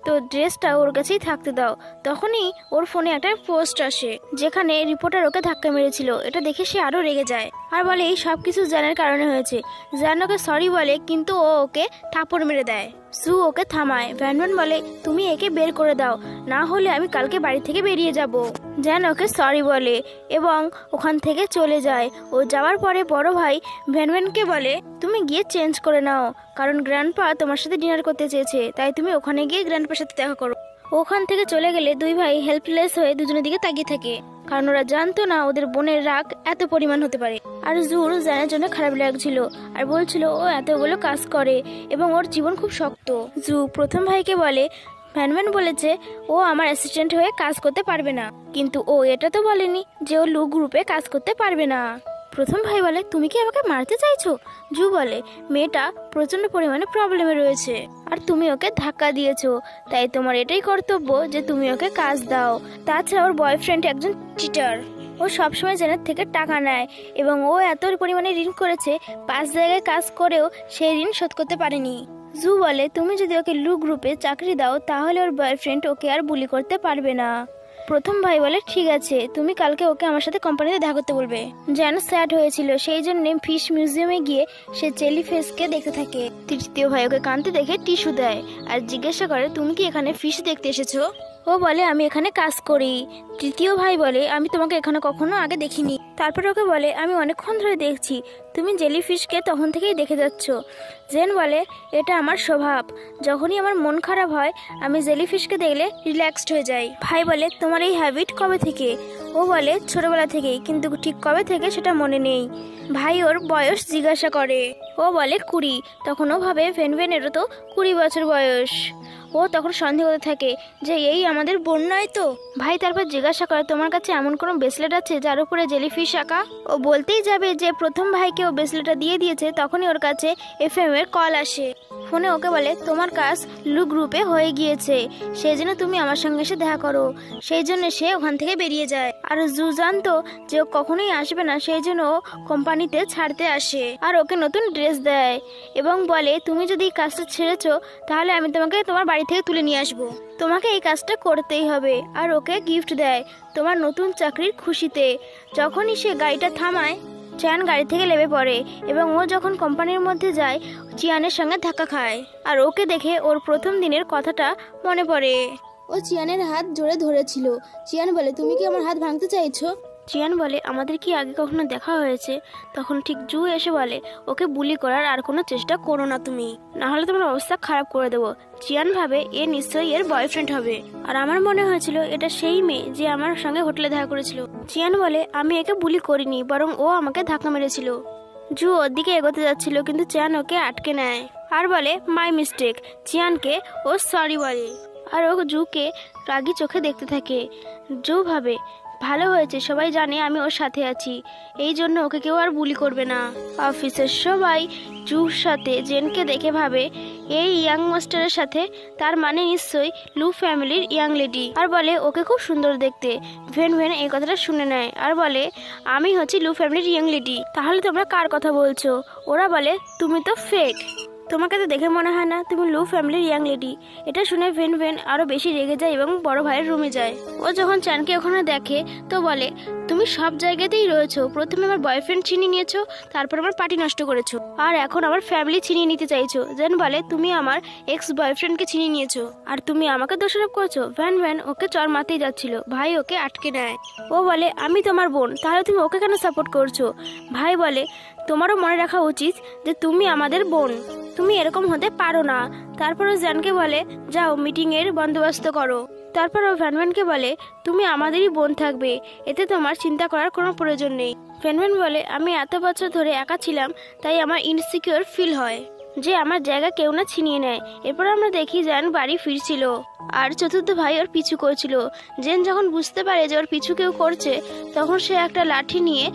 তো ড্রেসটা ওর কাছেই থাকতে দাও। তখনই ওর ফোনে একটা পোস্ট আসে যেখানে রিপোর্টার ওকে ধাক্কা মেরেছিল। এটা দেখে সে আরো রেগে যায় আর বলে এই সবকিছু জ্যানের কারণে হয়েছে। জ্যান ওকে সরি বলে, কিন্তু ও ওকে থাপড় মেরে দেয়। সু ওকে থামায়। ভ্যান ভ্যান বলে তুমি একে বের করে দাও, না হলে আমি কালকে বাড়ি থেকে বেরিয়ে যাব। জ্যান ওকে সরি বলে এবং ওখান থেকে চলে যায়। ও যাওয়ার পরে বড় ভাই ভ্যান ভ্যানকে বলে তুমি গিয়ে চেঞ্জ করে নাও, কারণ গ্র্যান্ডপা তোমার সাথে ডিনার করতে চেয়েছে, তাই তুমি ওখানে গিয়ে গ্র্যান্ডপার সাথে দেখা করো। ওখান থেকে চলে গেলে দুই ভাই হেল্পলেস হয়ে দুজনের দিকে তাকিয়ে থাকে, কারণ ওরা জানতো না ওদের বোনের রাগ এত পরিমাণ হতে পারে। আর জুর জ্যানের জন্য খারাপ লাগছিল আর বলছিল ও এতগুলো কাজ করে এবং ওর জীবন খুব শক্ত। জু প্রথম ভাইকে বলে ভ্যানভ্যান বলেছে ও আমার অ্যাসিস্ট্যান্ট হয়ে কাজ করতে পারবে না, কিন্তু ও এটা তো বলেনি যে ও লু গ্রুপে কাজ করতে পারবে না। প্রথম ভাই বলে, তুমি কি আমাকে মারতে চাইছো? জু বলে, মেয়েটা প্রচন্ড পরিমাণে প্রবলেমে রয়েছে আর তুমি ওকে ধাক্কা দিয়েছো, তাই তোমার এটাই কর্তব্য যে তুমি ওকে কাজ দাও। তাছাড়া ওর বয়ফ্রেন্ড একজন চিটার, ও সবসময় জেনের থেকে টাকা নেয় এবং ও এত পরিমাণে ঋণ করেছে, 5 জায়গায় কাজ করেও সেই ঋণ শোধ করতে পারেনি। জু বলে, তুমি যদি ওকে লু গ্রুপে চাকরি দাও তাহলে ওর বয়ফ্রেন্ড ওকে আর বুলি করতে পারবে না। প্রথম ভাই বলে, ঠিক আছে, তুমি কালকে ওকে আমার সাথে কোম্পানিতে দেখা করতে বলবে। জ্যান স্যাড হয়েছিল, সেই জন্য ফিশ মিউজিয়ামে গিয়ে সে জেলিফিশকে দেখতে থাকে। তৃতীয় ভাই ওকে কাঁদতে দেখে টিস্যু দেয় আর জিজ্ঞাসা করে, তুমি কি এখানে ফিশ দেখতে এসেছো? ও বলে, আমি এখানে কাজ করি। তৃতীয় ভাই বলে, আমি তোমাকে এখানে কখনো আগে দেখিনি। তারপর ওকে বলে, আমি অনেকক্ষণ ধরে দেখছি, তুমি জেলিফিশকে তখন থেকেই দেখে যাচ্ছ। জেন বলে, এটা আমার স্বভাব, যখনই আমার মন খারাপ হয় আমি জেলিফিশকে দেখলে রিল্যাক্সড হয়ে যাই। ভাই বলে, তোমার এই হ্যাবিট কবে থেকে? ও বলে, ছোটবেলা থেকেই, কিন্তু ঠিক কবে থেকে সেটা মনে নেই। ভাই ওর বয়স জিজ্ঞাসা করে। ও বলে 20। তখন ও ভাবে ভেনভেনেরও তো 20 বছর বয়স। ও তখন সন্দেহ করতে থাকে যে এই আমাদের বোন নয় তো। ভাই তারপর জিজ্ঞাসা করে, তোমার কাছে এমন কোনো ব্রেসলেট আছে যার উপরে জেলিফিশ আঁকা? ও বলতেই যাবে যে প্রথম ভাইকে ও ব্রেসলেটটা দিয়ে দিয়েছে, তখনই ওর কাছে FM এর কল আসে। ফোনে ওকে বলে, তোমার কাজ লু গ্রুপে হয়ে গিয়েছে, সেই জন্য তুমি আমার সঙ্গে এসে দেখা করো। সেই জন্য সে ওখান থেকে বেরিয়ে যায়। আর জু জানতো যে ও কখনোই আসবে না, সেই জন্য ও কোম্পানিতে ছাড়তে আসে আর ওকে নতুন ড্রেস দেয় এবং বলে, তুমি যদি এই কাজটা ছেড়েছো তাহলে আমি তোমাকে তোমার বাড়ি থেকে তুলে নিয়ে আসবো, তোমাকে এই কাজটা করতেই হবে। আর ওকে গিফট দেয় তোমার নতুন চাকরির খুশিতে। যখনই সে গাড়িটা থামায়, চিয়ান গাড়ি থেকে নেমে পড়ে এবং ও যখন কোম্পানির মধ্যে যায় চিয়ানের সঙ্গে ধাক্কা খায় আর ওকে দেখে ওর প্রথম দিনের কথাটা মনে পড়ে। ও চিয়ানের হাত জোরে ধরেছিল। চিয়ান বলে, তুমি কি আমার হাত ভাঙতে চাইছো? চিয়ান বলে, আমাদের কি আগে কখনো দেখা হয়েছে? তখন ঠিক জু এসে বলে, ওকে বুলি করার আর কোনো চেষ্টা করো না তুমি, না হলে তোমার অবস্থা খারাপ করে দেবো। চিয়ান ভাবে এ নিশ্চয়ই এর বয়ফ্রেন্ড হবে, আর আমার মনে হয়েছিল এটা সেই মেয়ে যে আমার সঙ্গে হোটেলে দেখা করেছিল। চিয়ান বলে, আমি একে বুলি করিনি, বরং ও আমাকে ধাক্কা মেরেছিল। জু ওর দিকে এগোতে যাচ্ছিল, কিন্তু চিয়ান ওকে আটকে নেয় আর বলে, মাই মিস্টেক। চিয়ানকে ও সরি বলে আর ও জুকে রাগি চোখে দেখতে থাকে। জু ভাবে, ভালো হয়েছে, সবাই জানে আমি ওর সাথে আছি, এই জন্য ওকে কেউ আর বুলি করবে না। অফিসের সবাই জুর সাথে জেনকে দেখে ভাবে, এই ইয়াং মাস্টারের সাথে, তার মানে নিশ্চয়ই লু ফ্যামিলির ইয়াং লেডি, আর বলে ওকে খুব সুন্দর দেখতে। ভেন এই কথাটা শুনে নেয় আর বলে, আমি হচ্ছি লু ফ্যামিলির ইয়াং লেডি, তাহলে তোমরা কার কথা বলছো? ওরা বলে, তুমি তো ফেক, তোমাকে তো দেখে মনে হয় না তুমি লু ফ্যামিলির ইয়াং লেডি। এটা শুনে ভেন আরো বেশি রেগে যায় এবং বড় ভাইয়ের রুমে যায়। ও যখন চানকে ওখানে দেখে তো বলে, তুমি সব জায়গাতেই রয়েছো, প্রথমে আমার বয়ফ্রেন্ড ছিনিয়ে নিয়েছো, তারপর আমার পার্টি নষ্ট করেছো, আর এখন আমার ফ্যামিলি ছিনিয়ে নিতে চাইছো। জেন বলে, তুমি আমার এক্স বয়ফ্রেন্ডকে ছিনিয়ে নিয়েছো আর তুমি আমাকে দোষারোপ করছো। ভ্যান ওকে চর মারতেই যাচ্ছিল, ভাই ওকে আটকে নেয়। ও বলে, আমি তোমার বোন, তাহলে তুমি ওকে কেন সাপোর্ট করছো? ভাই বলে, তোমারও মনে রাখা উচিত যে তুমি আমাদের বোন, তুমি এরকম হতে পারো না। তারপরও জ্যানকে বলে, যাও মিটিং এর বন্দোবস্ত করো। তারপরও ভ্যানকে বলে, তুমি আমাদেরই বোন থাকবে, এতে তোমার চিন্তা করার কোনো প্রয়োজন নেই। ভ্যান বলে, আমি এত বছর ধরে একা ছিলাম, তাই আমার ইনসিকিউর ফিল হয় যে আমার জায়গা কেউ না ছিনিয়ে নেয়। এরপর আমরা দেখি জ্যান বাড়ি ফিরছিল আর চতুর্থ ভাই ওর পিছু করছিল। জেন যখন বুঝতে পারে যে ওর পিছু কেউ করছে, তখন সে একটা লাঠি নিয়ে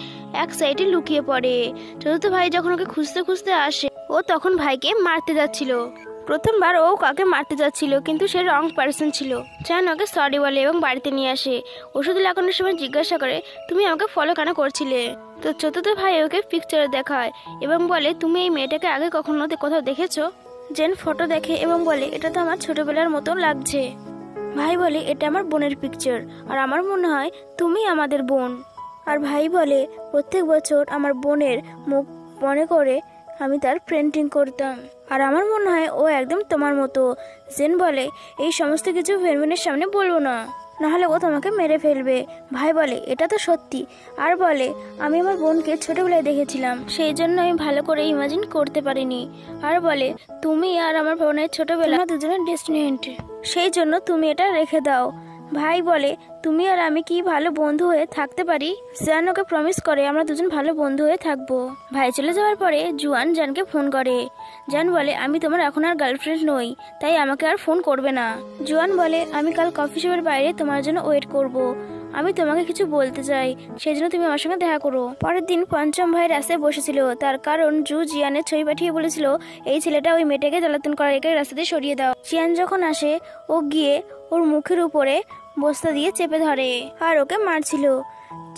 এক সাইডে লুকিয়ে পড়ে। চতুর্থ ভাই যখন ওকে খুঁজতে খুঁজতে আসে, ও তখন ভাইকে মারতে যাচ্ছিল। প্রথমবার ও কাকে মারতে যাচ্ছিল, কিন্তু সে রং পার্সন ছিল। চ্যান ওকে সরি বলে এবং বাড়িতে নিয়ে আসে। ওষুধ লাগানোর সময় জিজ্ঞাসা করে, তুমি আমাকে ফলো কেন করছিলে? তো চতুর্থ ভাই ওকে পিকচারে দেখায় এবং বলে, তুমি এই মেয়েটাকে আগে কখনো কোথাও দেখেছো? জেন ফটো দেখে এবং বলে, এটা তো আমার ছোটবেলার মতো লাগছে। ভাই বলে, এটা আমার বোনের পিকচার, আর আমার মনে হয় তুমি আমাদের বোন। আর ভাই বলে, প্রত্যেক বছর আমার বোনের মুখ মনে করে আমি তার পেন্টিং করতাম, আর আমার মনে হয় ও একদম তোমার মতো। জেন বলে, এই সমস্ত কিছু ভেনভেনের সামনে বলবো না, নাহলে ও তোমাকে মেরে ফেলবে। ভাই বলে, এটা তো সত্যি, আর বলে, আমি আমার বোনকে ছোটবেলায় দেখেছিলাম, সেই জন্য আমি ভালো করে ইমাজিন করতে পারিনি। আর বলে, তুমি আর আমার বোনের ছোটবেলা দুজনের ডেস্টিনেন্ট, সেই জন্য তুমি এটা রেখে দাও। ভাই বলে তুমি আর আমি কি ভালো বন্ধু হয়ে থাকতে পারি? জান ওকে প্রমিস করে আমরা দুজন ভালো বন্ধু হয়ে থাকবো। ভাই চলে যাওয়ার পরে জুয়ান জানকে ফোন করে। জান বলে আমি তোমার এখন আর গার্লফ্রেন্ড নই, তাই আমাকে আর ফোন করবে না। জুয়ান বলে আমি কাল কফি শপের বাইরে তোমার জন্য ওয়েট করব, আমি তোমাকে কিছু বলতে চাই, সেই জন্য তুমি আমার সঙ্গে দেখা করো। পরের দিন পঞ্চম ভাই রাস্তায় বসেছিল, তার কারণ জু জিয়ানের ছবি পাঠিয়ে বলেছিল এই ছেলেটা ওই মেয়েটাকে জ্বালাতন করার একে রাস্তাতে সরিয়ে দাও। জিয়ান যখন আসে ও গিয়ে ওর মুখের উপরে বস্তা দিয়ে চেপে ধরে আর ওকে মারছিল।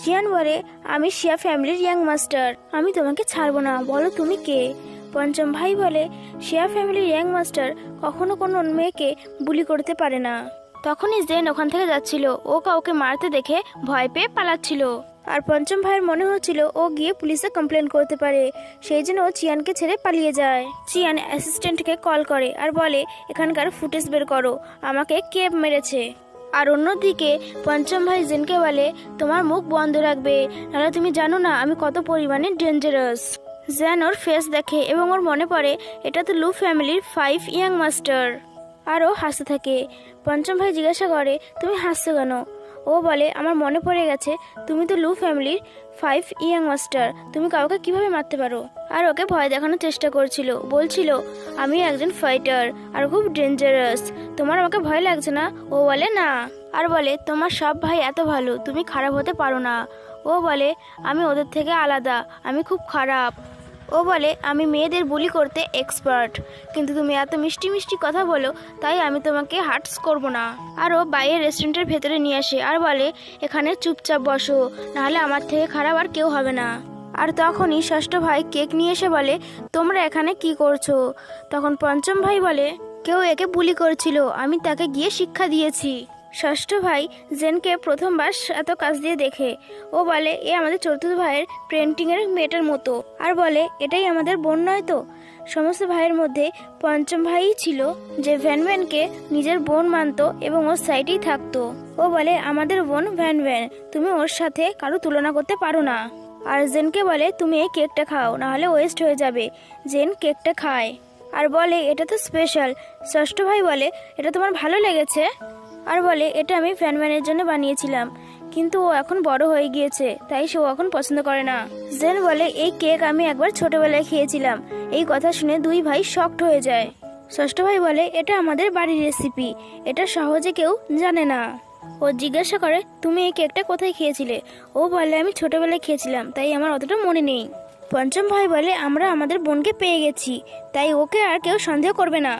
জিয়ান বলে আমি শিয়া ফ্যামিলির ইয়াং মাস্টার, আমি তোমাকে ছাড়বো না, বলো তুমি কে? পঞ্চম ভাই বলে শিয়া ফ্যামিলির ইয়াং মাস্টার কখনো কোনো মেয়েকে বুলি করতে পারে না। তখনই জেন ওখান থেকে যাচ্ছিল, ও কাউকে মারতে দেখে ভয় পেয়ে পালাচ্ছিল। আর পঞ্চম ভাইয়ের মনে হচ্ছিল ও গিয়ে পুলিশে কমপ্লেন করতে পারে, সেই জন্য ও চিয়ানকে ছেড়ে পালিয়ে যায়। চিয়ান অ্যাসিস্ট্যান্টকে কল করে আর বলে এখানকার ফুটেজ বের করো, আমাকে কে মেরেছে। আর অন্যদিকে পঞ্চম ভাই জেনকে বলে তোমার মুখ বন্ধ রাখবে, নাহলে তুমি জানো না আমি কত পরিমাণে ডেঞ্জারাস। জেন ওর ফেস দেখে এবং ওর মনে পড়ে এটা তো লু ফ্যামিলির 5 ইয়াং মাস্টার। আর ও হাসতে থাকে। পঞ্চম ভাই জিজ্ঞাসা করে তুমি হাসছো কেন? ও বলে আমার মনে পড়ে গেছে তুমি তো লু ফ্যামিলির 5 ইয়াং মাস্টার, তুমি কাউকে কিভাবে মারতে পারো? আর ওকে ভয় দেখানোর চেষ্টা করছিল, বলছিল আমি একজন ফাইটার আর খুব ডেঞ্জারাস, তোমার আমাকে ভয় লাগছে না? ও বলে না, আর বলে তোমার সব ভাই এত ভালো, তুমি খারাপ হতে পারো না। ও বলে আমি ওদের থেকে আলাদা, আমি খুব খারাপ। ও বলে আমি মেয়েদের বুলি করতে এক্সপার্ট, কিন্তু তুমি এত মিষ্টি মিষ্টি কথা বলো, তাই আমি তোমাকে হার্টস করব না। আর ও বাইরের রেস্টুরেন্টের ভেতরে নিয়ে আসে আর বলে এখানে চুপচাপ বসো, নাহলে আমার থেকে খারাপ আর কেউ হবে না। আর তখনই ষষ্ঠ ভাই কেক নিয়ে এসে বলে তোমরা এখানে কি করছো? তখন পঞ্চম ভাই বলে কেউ একে বুলি করছিল, আমি তাকে গিয়ে শিক্ষা দিয়েছি। ষষ্ঠ ভাই জেনকে প্রথমবার এত কাজ দিয়ে দেখে, ও বলে এ আমাদের চতুর্থ ভাইয়ের পেন্টিং এর মেয়েটার মতো, আর বলে এটাই আমাদের বোন নয় তো? সমস্ত ভাইয়ের মধ্যে পঞ্চম ভাইই ছিল যে ভ্যানভ্যানকে নিজের বোন মানতো এবং ওর সাইডেই থাকতো। ও বলে আমাদের বোন ভ্যানভ্যান, তুমি ওর সাথে কারো তুলনা করতে পারো না। আর জেনকে বলে তুমি এই কেকটা খাও, নাহলে ওয়েস্ট হয়ে যাবে। জেন কেকটা খায় আর বলে এটা তো স্পেশাল। ষষ্ঠ ভাই বলে এটা তোমার ভালো লেগেছে? আর বলে এটা আমি ভ্যানম্যানের জন্য বানিয়েছিলাম, কিন্তু ও এখন বড় হয়ে গিয়েছে, তাই সে এখন পছন্দ করে না। জেন বলে এই কেক আমি একবার ছোটবেলায় খেয়েছিলাম। এই কথা শুনে দুই ভাই শকড হয়ে যায়। ষষ্ঠ ভাই বলে এটা আমাদের বাড়ির রেসিপি, এটা সহজে কেউ জানে না। ও জিজ্ঞাসা করে তুমি এই কেকটা কোথায় খেয়েছিলে? ও বলে আমি ছোটবেলায় খেয়েছিলাম, তাই আমার অতটা মনে নেই। পঞ্চম ভাই বলে আমরা আমাদের বোনকে পেয়ে গেছি, তাই ওকে আর কেউ সন্দেহ করবে না।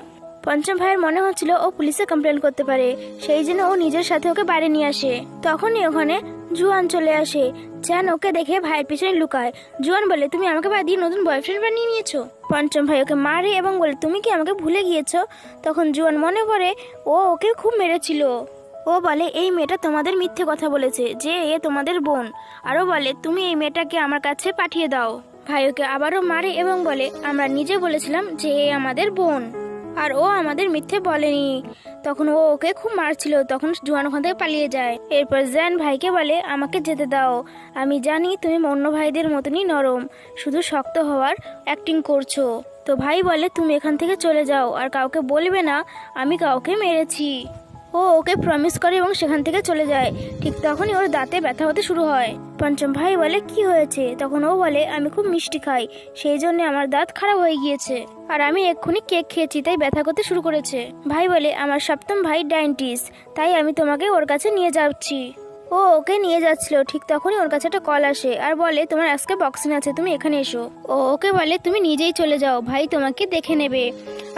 পঞ্চম ভাইয়ের মনে হচ্ছিল ও পুলিশে কমপ্লেন করতে পারে, সেই জন্য ও নিজের সাথে ওকে বাইরে নিয়ে আসে। তখনই ওখানে জুয়ান চলে আসে। জান ওকে দেখে ভাইয়ের পিছনে লুকায়। জুয়ান বলে তুমি আমাকে বাদ দিয়ে নতুন বয়ফ্রেন্ড বানিয়ে নিয়েছো। পঞ্চম ভাই ওকে মারে এবং বলে তুমি কি আমাকে ভুলে গিয়েছো? তখন জুয়ান মনে পড়ে ও ওকে খুব মেরেছিল। ও বলে এই মেয়েটা তোমাদের মিথ্যে কথা বলেছে যে এ তোমাদের বোন। আরো বলে তুমি এই মেয়েটাকে আমার কাছে পাঠিয়ে দাও। ভাই ওকে আবারও মারে এবং বলে আমরা নিজে বলেছিলাম যে এ আমাদের বোন, আর ও আমাদের মিথ্যে বলেনি। তখন ও ওকে খুব মারছিল, তখন জুয়ান ওখান থেকে পালিয়ে যায়। এরপর জান ভাইকে বলে আমাকে যেতে দাও, আমি জানি তুমি অন্য ভাইদের মতনই নরম, শুধু শক্ত হওয়ার অ্যাক্টিং করছো। তো ভাই বলে তুমি এখান থেকে চলে যাও আর কাউকে বলবে না আমি কাউকে মেরেছি। ও ওকে প্রমিস করে এবং সেখান থেকে চলে যায়। ঠিক তখনই ওর দাঁতে ব্যথা হতে শুরু হয়। পঞ্চম ভাই বলে কি হয়েছে? তখন ও বলে আমি খুব মিষ্টি খাই, সেই জন্য আমার দাঁত খারাপ হয়ে গিয়েছে, আর আমি এক্ষুনি কেক খেয়েছি তাই ব্যথা করতে শুরু করেছে। ভাই বলে আমার সপ্তম ভাই ডায়াবেটিস, তাই আমি তোমাকে ওর কাছে নিয়ে যাচ্ছি। ও ওকে নিয়ে যাচ্ছিল, ঠিক তখনই ওর কাছে একটা কল আসে আর বলে তোমার আজকে বক্সিং আছে, তুমি এখানে এসো। ও ওকে বলে তুমি নিজেই চলে যাও, ভাই তোমাকে দেখে নেবে।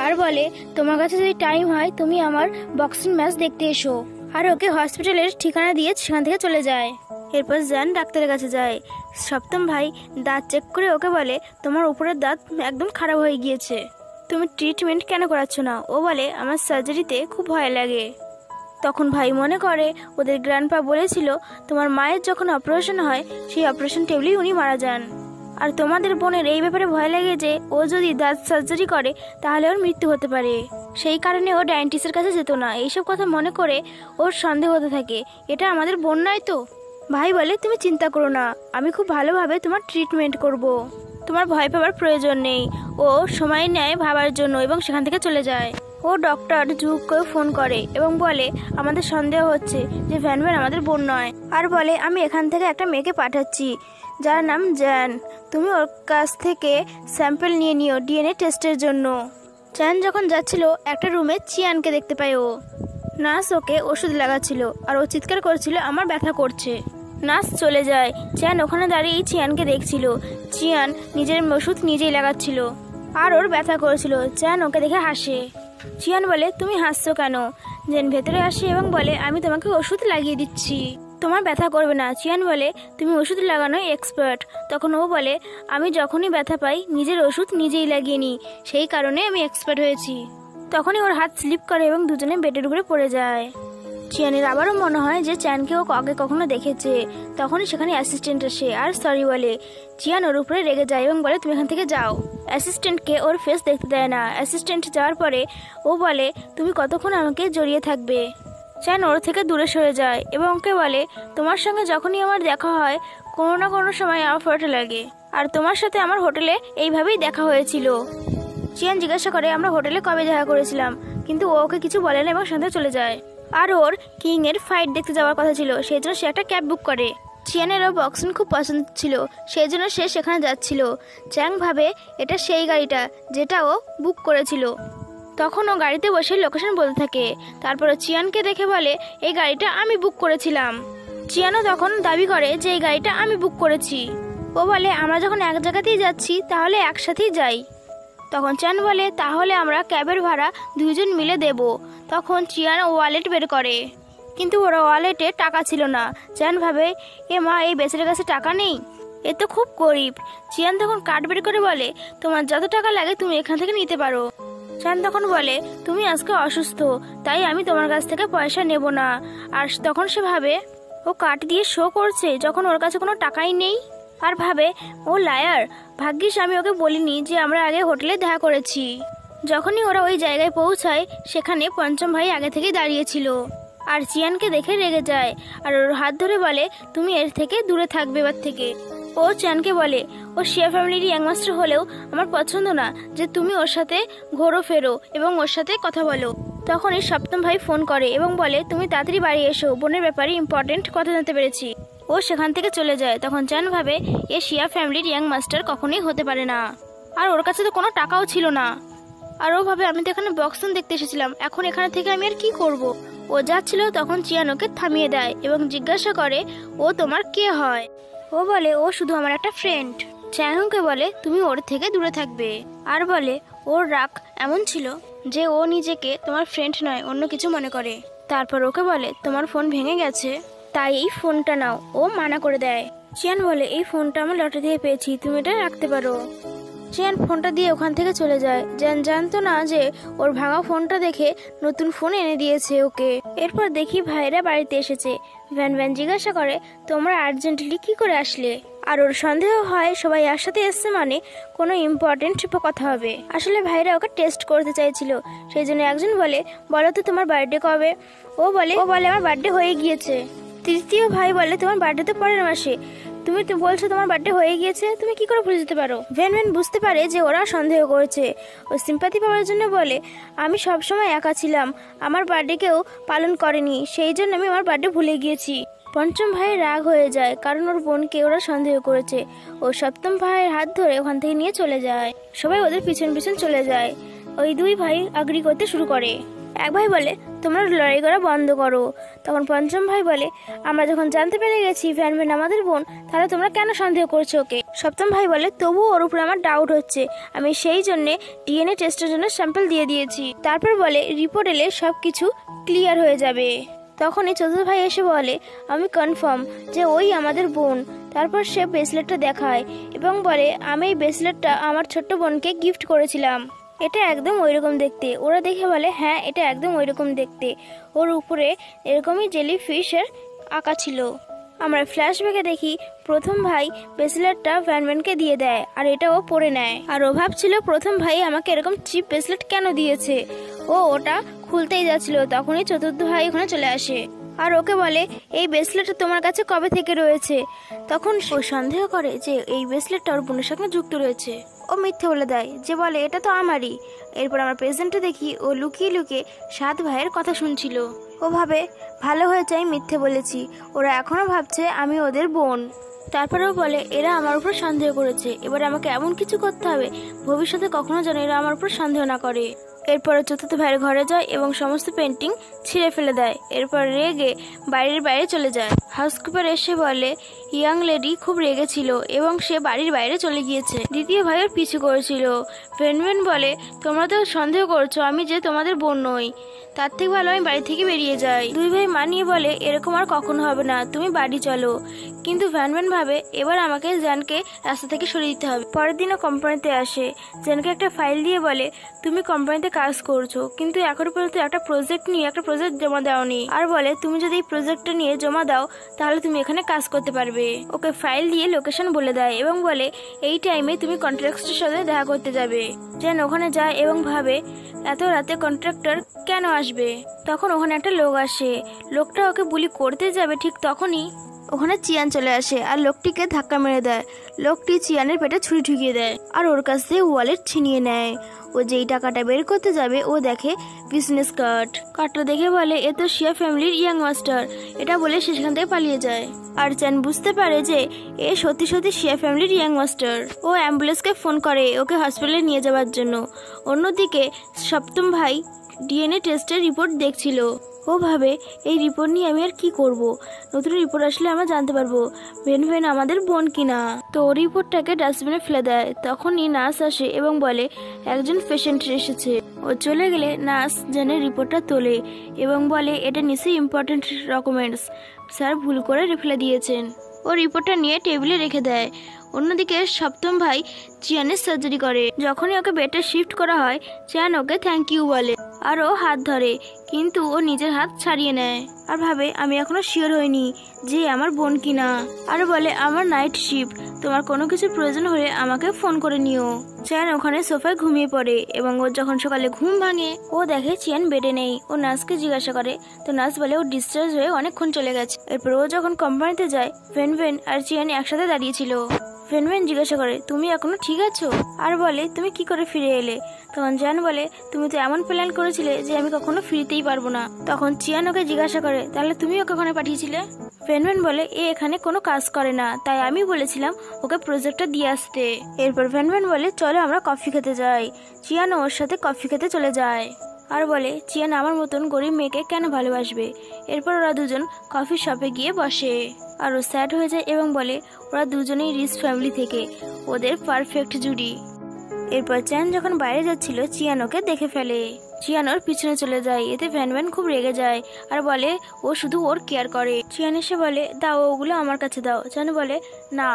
আর বলে তোমার কাছে যদি টাইম হয় তুমি আমার বক্সিং ম্যাচ দেখতে এসো। আর ওকে হসপিটালের ঠিকানা দিয়ে সেখান থেকে চলে যায়। এরপর জান ডাক্তারের কাছে যায়। সপ্তম ভাই দাঁত চেক করে ওকে বলে তোমার উপরের দাঁত একদম খারাপ হয়ে গিয়েছে, তুমি ট্রিটমেন্ট কেন করাচ্ছ না? ও বলে আমার সার্জারিতে খুব ভয় লাগে। তখন ভাই মনে করে ওদের গ্র্যান্ডপা বলেছিল তোমার মায়ের যখন অপারেশন হয় সেই অপারেশন টেবিলেই উনি মারা যান, আর তোমাদের বোনের এই ব্যাপারে ভয় লাগে যে ও যদি দাঁত সার্জারি করে তাহলে ওর মৃত্যু হতে পারে, সেই কারণে ও ডায়েন্টিস্টের কাছে যেত না। এইসব কথা মনে করে ওর সন্দেহ হতে থাকে এটা আমাদের বোন নয় তো। ভাই বলে তুমি চিন্তা করো না, আমি খুব ভালোভাবে তোমার ট্রিটমেন্ট করব, তোমার ভয় পাওয়ার প্রয়োজন নেই। ও সময় নেয় ভাবার জন্য এবং সেখান থেকে চলে যায়। ও ডক্টর জুককে ফোন করে এবং বলে আমাদের সন্দেহ হচ্ছে যে ভ্যান আমাদের বোন নয়, আর বলে আমি এখান থেকে একটা মেয়েকে পাঠাচ্ছি যার নাম জ্যান, তুমি ওর কাছ থেকে স্যাম্পল নিয়ে নিও ডিএনএ টেস্টের জন্য। জ্যান যখন যাচ্ছিল একটা রুমে চিয়ানকে দেখতে পায়। ও নার্স ওকে ওষুধ লাগাচ্ছিল আর ও চিৎকার করছিল আমার ব্যথা করছে। নার্স চলে যায়। চিয়ান ওখানে দাঁড়িয়ে চিয়ানকে দেখছিল। চিয়ান নিজের ওষুধ নিজেই লাগাচ্ছিল আর ওর ব্যথা করেছিল। চিয়ান ওকে দেখে হাসে। চিয়ান বলে তুমি হাসছো কেন? জেন ভেতরে আসে এবং বলে আমি তোমাকে ওষুধ লাগিয়ে দিচ্ছি, তোমার ব্যথা করবে না। চিয়ান বলে তুমি ওষুধ লাগানোয় এক্সপার্ট। তখন ও বলে আমি যখনই ব্যথা পাই নিজের ওষুধ নিজেই লাগিয়ে নিই, সেই কারণে আমি এক্সপার্ট হয়েছি। তখনই ওর হাত স্লিপ করে এবং দুজনে বেডের উপরে পড়ে যায়। চিয়ানের আবারও মনে হয় যে চ্যানকে ও আগে কখনো দেখেছে। তখনই সেখানে অ্যাসিস্ট্যান্ট আসে আর সরি বলে। চিয়ান ওর উপরে রেগে যায় এবং বলে তুমি এখান থেকে যাও। অ্যাসিস্ট্যান্টকে ওর ফেস দেখতে দেয় না। অ্যাসিস্ট্যান্ট যাওয়ার পরে ও বলে তুমি কতক্ষণ আমাকে জড়িয়ে থাকবে। চিয়ান ওর থেকে দূরে সরে যায় এবং ওকে বলে তোমার সঙ্গে যখনই আমার দেখা হয় কোনো না কোনো সময় আমার ফটো লাগে, আর তোমার সাথে আমার হোটেলে এইভাবেই দেখা হয়েছিল। চিয়ান জিজ্ঞাসা করে আমরা হোটেলে কবে দেখা করেছিলাম, কিন্তু ও ওকে কিছু বলে না এবং সাথে চলে যায়। আর ওর কিং এর ফাইট দেখতে যাওয়ার কথা ছিল, সেই জন্য সে একটা ক্যাব বুক করে। চিয়ানেরও বক্সিং খুব পছন্দ ছিল, সেই জন্য সে সেখানে যাচ্ছিল। চ্যাং ভাবে এটা সেই গাড়িটা যেটা ও বুক করেছিল। তখন ও গাড়িতে বসে লোকেশন বলতে থাকে। তারপরে চিয়ানকে দেখে বলে এই গাড়িটা আমি বুক করেছিলাম। চিয়ানও তখন দাবি করে যে এই গাড়িটা আমি বুক করেছি। ও বলে আমরা যখন এক জায়গাতেই যাচ্ছি তাহলে একসাথেই যাই। তখন চিয়ান বলে তাহলে আমরা ক্যাবের ভাড়া দুইজন মিলে দেব। তখন চিয়ান ওয়ালেট বের করে, কিন্তু ওর ওয়ালেটে টাকা ছিল না। চিয়ান ভাবে এ মা এই বেচারের কাছে টাকা নেই, এ তো খুব গরিব। চিয়ান তখন কার্ড বের করে বলে তোমার যত টাকা লাগে তুমি এখান থেকে নিতে পারো। চিয়ান তখন বলে তুমি আজকে অসুস্থ, তাই আমি তোমার কাছ থেকে পয়সা নেব না। আর তখন সে ভাবে ও কার্ড দিয়ে শো করছে যখন ওর কাছে কোনো টাকাই নেই, আর ভাবে ও লায়ার, ভাগ্যিস আমি ওকে বলিনি যে আমরা আগে হোটেলে দেখা করেছি। যখনই ওরা ওই জায়গায় পৌঁছায় সেখানে পঞ্চম ভাই আগে থেকেই দাঁড়িয়েছিল আর চিয়ানকে দেখে রেগে যায় আর ওর হাত ধরে বলে তুমি এর থেকে দূরে থাকবে এবার থেকে। ও চিয়ানকে বলে ও শিয়া ফ্যামিলির ইয়াংমাস্টার হলেও আমার পছন্দ না যে তুমি ওর সাথে ঘোরো ফেরো এবং ওর সাথে কথা বলো। তখনই সপ্তম ভাই ফোন করে এবং বলে তুমি তাড়াতাড়ি বাড়ি এসো, বোনের ব্যাপারে ইম্পর্টেন্ট কথা জানতে পেরেছি। ও সেখান থেকে চলে যায়। তখন চিয়ান ভাবে এ শিয়া ফ্যামিলির ইয়াং মাস্টার কখনোই হতে পারে না, আর ওর কাছে তো কোনো টাকাও ছিল না। আর ও ভাবে আমি তো এখানে বক্সিং দেখতে এসেছিলাম, এখন এখানে থেকে আমি আর কি করব। ও যাচ্ছিল তখন চিয়ান ওকে থামিয়ে দেয় এবং জিজ্ঞাসা করে ও তোমার কে হয়। ও বলে ও শুধু আমার একটা ফ্রেন্ড। চ্যাংকে বলে তুমি ওর থেকে দূরে থাকবে, আর বলে ওর রাগ এমন ছিল যে ও নিজেকে তোমার ফ্রেন্ড নয় অন্য কিছু মনে করে। তারপর ওকে বলে তোমার ফোন ভেঙে গেছে তাই এই ফোনটা নাও। ও মানা করে দেয়। চিয়ান বলে এই ফোনটা আমি লটারি দিয়ে পেয়েছি, তুমি এটা রাখতে পারো। চিয়ান ফোনটা দিয়ে ওখান থেকে চলে যায়। জ্যান জানতো না যে ওর ভাঙা ফোনটা দেখে নতুন ফোন এনে দিয়েছে ওকে। এরপর দেখি ভাইরা বাড়িতে এসেছে। ভ্যান জিজ্ঞাসা করে তোমরা আর্জেন্টলি কি করে আসলে, আর ওর সন্দেহ হয় সবাই একসাথে এসছে মানে কোনো ইম্পর্টেন্ট কথা হবে। আসলে ভাইরা ওকে টেস্ট করতে চাইছিল, সেই জন্য একজন বলে বলো তো তোমার বার্থডে কবে। ও বলে আমার বার্থডে হয়ে গিয়েছে। তৃতীয় ভাই বলে তোমার বার্থডে তো পরের মাসে, তুমি বলছো তোমার বার্থডে হয়ে গিয়েছে, তুমি কি করে ভুলে যেতে পারো। ভ্যান বুঝতে পারে যে ওরা সন্দেহ করেছে। ও সিম্পাথি পাওয়ার জন্য বলে আমি সবসময় একা ছিলাম, আমার বার্থডে কেউ পালন করেনি, সেই জন্য আমি আমার বার্থডে ভুলে গিয়েছি। পঞ্চম ভাই রাগ হয়ে যায় কারণ ওর বোনকে ওরা সন্দেহ করেছে। ও সপ্তম ভাইয়ের হাত ধরে ওখান থেকে নিয়ে চলে যায়। সবাই ওদের পিছন পিছন চলে যায়। ওই দুই ভাই আগ্রি করতে শুরু করে। এক ভাই বলে তোমরা লড়াই করা বন্ধ করো। তখন পঞ্চম ভাই বলে আমরা যখন জানতে পেরে গেছি ভ্যান আমাদের বোন, তাহলে তোমরা কেন সন্দেহ করছো ওকে। সপ্তম ভাই বলে তবুও ওর উপরে আমার ডাউট হচ্ছে, আমি সেই জন্য ডিএনএ টেস্টের জন্য স্যাম্পল দিয়ে দিয়েছি। তারপর বলে রিপোর্ট এলে সবকিছু ক্লিয়ার হয়ে যাবে। তখনই চতুর্থ ভাই এসে বলে আমি কনফার্ম যে ওই আমাদের বোন। তারপর সে ব্রেসলেটটা দেখায় এবং বলে আমি এই ব্রেসলেটটা আমার ছোট্ট বোনকে গিফট করেছিলাম, এটা একদম ওইরকম দেখতে। ওরা দেখে বলে হ্যাঁ এটা একদম ওইরকম দেখতে, ওর উপরে এরকমই জেলি ফিশের আঁকা ছিল। আমরা ফ্ল্যাশব্যাকে দেখি প্রথম ভাই ব্রেসলেটটা ভ্যানকে দিয়ে দেয় আর এটা ও পরে নেয়। আর ও ভাবছিল প্রথম ভাই আমাকে এরকম চিপ ব্রেসলেট কেন দিয়েছে। ও ওটা খুলতেই যাচ্ছিল, তখনই চতুর্থ ভাই ওখানে চলে আসে। আর ওকে বলে এই ব্রেসলেটটা তোমার কাছে কবে থেকে রয়েছে। তখন ও সন্দেহ করে যে এই ব্রেসলেটটা ওর বোনের সঙ্গে যুক্ত রয়েছে। ও মিথ্যে বলে দেয় যে বলে এটা তো আমারই। এরপর আমরা প্রেজেন্টে দেখি ও লুকিয়ে লুকিয়ে 7 ভাইয়ের কথা শুনছিল। ও ভাবে ভালো হয়েছে আমি মিথ্যে বলেছি, ওরা এখনো ভাবছে আমি ওদের বোন। তারপরেও বলে এরা আমার উপর সন্দেহ করেছে, এবার আমাকে এমন কিছু করতে হবে ভবিষ্যতে কখনো যেন এরা আমার উপর সন্দেহ না করে। এরপরে চতুর্থ ভাইয়ের ঘরে যায় এবং সমস্ত পেন্টিং ছিঁড়ে ফেলে দেয়। এরপর রেগে বাইরে চলে যায়। হাউসকিপার এসে বলে ইয়াং লেডি খুব রেগেছিল এবং সে বাড়ির বাইরে চলে গিয়েছে। দ্বিতীয় ভাইয়ের পিছু করেছিল। ভেনভেন বলে তোমরা তো সন্দেহ করছো আমি যে তোমাদের বোন নই, তার থেকে ভালো আমি বাড়ি থেকে বেরিয়ে যাই। দুই ভাই মানিয়ে বলে এরকম আর কখনো হবে না, তুমি বাড়ি চলো। কিন্তু ভ্যানভ্যান ভাবে এবার আমাকে জেনকে রাস্তা থেকে সরিয়ে দিতে হবে। পরের দিনও কোম্পানিতে আসে। জেনকে একটা ফাইল দিয়ে বলে তুমি কোম্পানিতে কাজ করছো কিন্তু এখনো পর্যন্ত একটা প্রজেক্ট জমা দাওনি, আর বলে তুমি যদি এই প্রজেক্টটা নিয়ে জমা দাও তাহলে তুমি এখানে কাজ করতে পারবে। ওকে ফাইল দিয়ে লোকেশন বলে দেয় এবং বলে এই টাইমে তুমি কন্ট্রাক্টরের সাথে দেখা করতে যাবে। জেন ওখানে যায় এবং ভাবে এত রাতে কন্ট্রাক্টর কেন আসবে। তখন ওখানে একটা লোক আসে। লোকটা ওকে বুলি করতে যাবে, ঠিক তখনই ওখানে চিয়ান চলে আসে আর লোকটিকে ধাক্কা মেরে দেয়। লোকটি চিয়ানের পেটে ছুরি ঢুকিয়ে দেয় আর ওর কাছ থেকে ওয়ালেট ছিনিয়ে নেয়। ও যেই টাকাটা বের করতে যাবে ও দেখে বিজনেস কার্ডটা দেখে বলে এ তো শিয়া ফ্যামিলির ইয়াং মাস্টার, এটা বলে সে সেখান থেকে পালিয়ে যায়। আর চ্যান বুঝতে পারে যে এ সত্যি সত্যি শিয়া ফ্যামিলির ইয়াং মাস্টার। ও অ্যাম্বুলেন্সকে ফোন করে ওকে হসপিটালে নিয়ে যাওয়ার জন্য। অন্যদিকে সপ্তম ভাই ডিএনএ টেস্টের রিপোর্ট দেখছিল। ও ভাবে এই রিপোর্ট নিয়ে আমি আর কি করব, নতুন রিপোর্ট আসলে আমরা জানতে পারবো ভেনভেন আমাদের বোন কিনা। তো রিপোর্টটাকে ডাস্টবিনে ফেলে দেয়। তখনই নার্স আসে এবং বলে একজন পেশেন্ট এসেছে। ও চলে গেলে নার্স জেনের রিপোর্টটা তোলে এবং বলে এটা নিশ্চয়ই ইম্পর্টেন্ট ডকুমেন্টস, স্যার ভুল করে ফেলে দিয়েছেন। ও রিপোর্টটা নিয়ে টেবিলে রেখে দেয়। অন্যদিকে সপ্তম ভাই চিয়ানের সার্জারি করে। যখনই ওকে বেডে শিফট করা হয় চিয়ান ওকে থ্যাংক ইউ বলে আর ও হাত ধরে, কিন্তু ও নিজের হাত ছাড়িয়ে নেয় আর ভাবে আমি এখনো শিওর হইনি যে আমার বোন কিনা। আর বলে আমার নাইট শিফট, তোমার কোনো কিছু প্রয়োজন হলে আমাকে ফোন করে নিও। চিয়ান ওখানে সোফায় ঘুমিয়ে পড়ে এবং ও যখন সকালে ঘুম ভাঙে ও দেখে চিয়ান বেডে নেই। ও নার্সকে জিজ্ঞাসা করে, তো নার্স বলে ও ডিসচার্জ হয়ে অনেকক্ষণ চলে গেছে। এরপর ও যখন কোম্পানিতে যায় ভেনভেন আর চিয়ান একসাথে দাঁড়িয়েছিল। ভেনভেন জিজ্ঞাসা করে তুমি এখনো ঠিক আছো, আর বলে তুমি কি করে ফিরে এলে। তখন চিয়ান বলে তুমি তো এমন প্ল্যান করেছিলে যে আমি কখনো ফিরতেই পারবো না। তখন চিয়ান ওকে জিজ্ঞাসা করে তাহলে তুমি ওকে ওখানে পাঠিয়েছিলে। ভেনভেন বলে এ এখানে কোনো কাজ করে না, তাই আমি বলেছিলাম ওকে প্রজেক্টটা দিয়ে আসতে। এরপর ভেনভেন বলে চলো আমরা কফি খেতে যাই। চিয়ান ওর সাথে কফি খেতে চলে যায় আর বলে চিয়ান আমার মতন গরিব মেয়েকে কেন ভালোবাসবে। এরপর ওরা দুজন কফি শপে গিয়ে বসে আর ও স্যাড হয়ে যায় এবং বলে ওরা দুজনেই রিচ ফ্যামিলি থেকে, ওদের পারফেক্ট জুড়ি। এরপর চ্যান যখন বাইরে যাচ্ছিল চিয়ান ওকে দেখে ফেলে। চিয়ান ওর পিছনে চলে যায়। এতে ভ্যানভ্যান খুব রেগে যায় আর বলে ও শুধু ওর কেয়ার করে। চিয়ান এসে বলে দাও ওগুলো আমার কাছে দাও। চ্যান বলে না।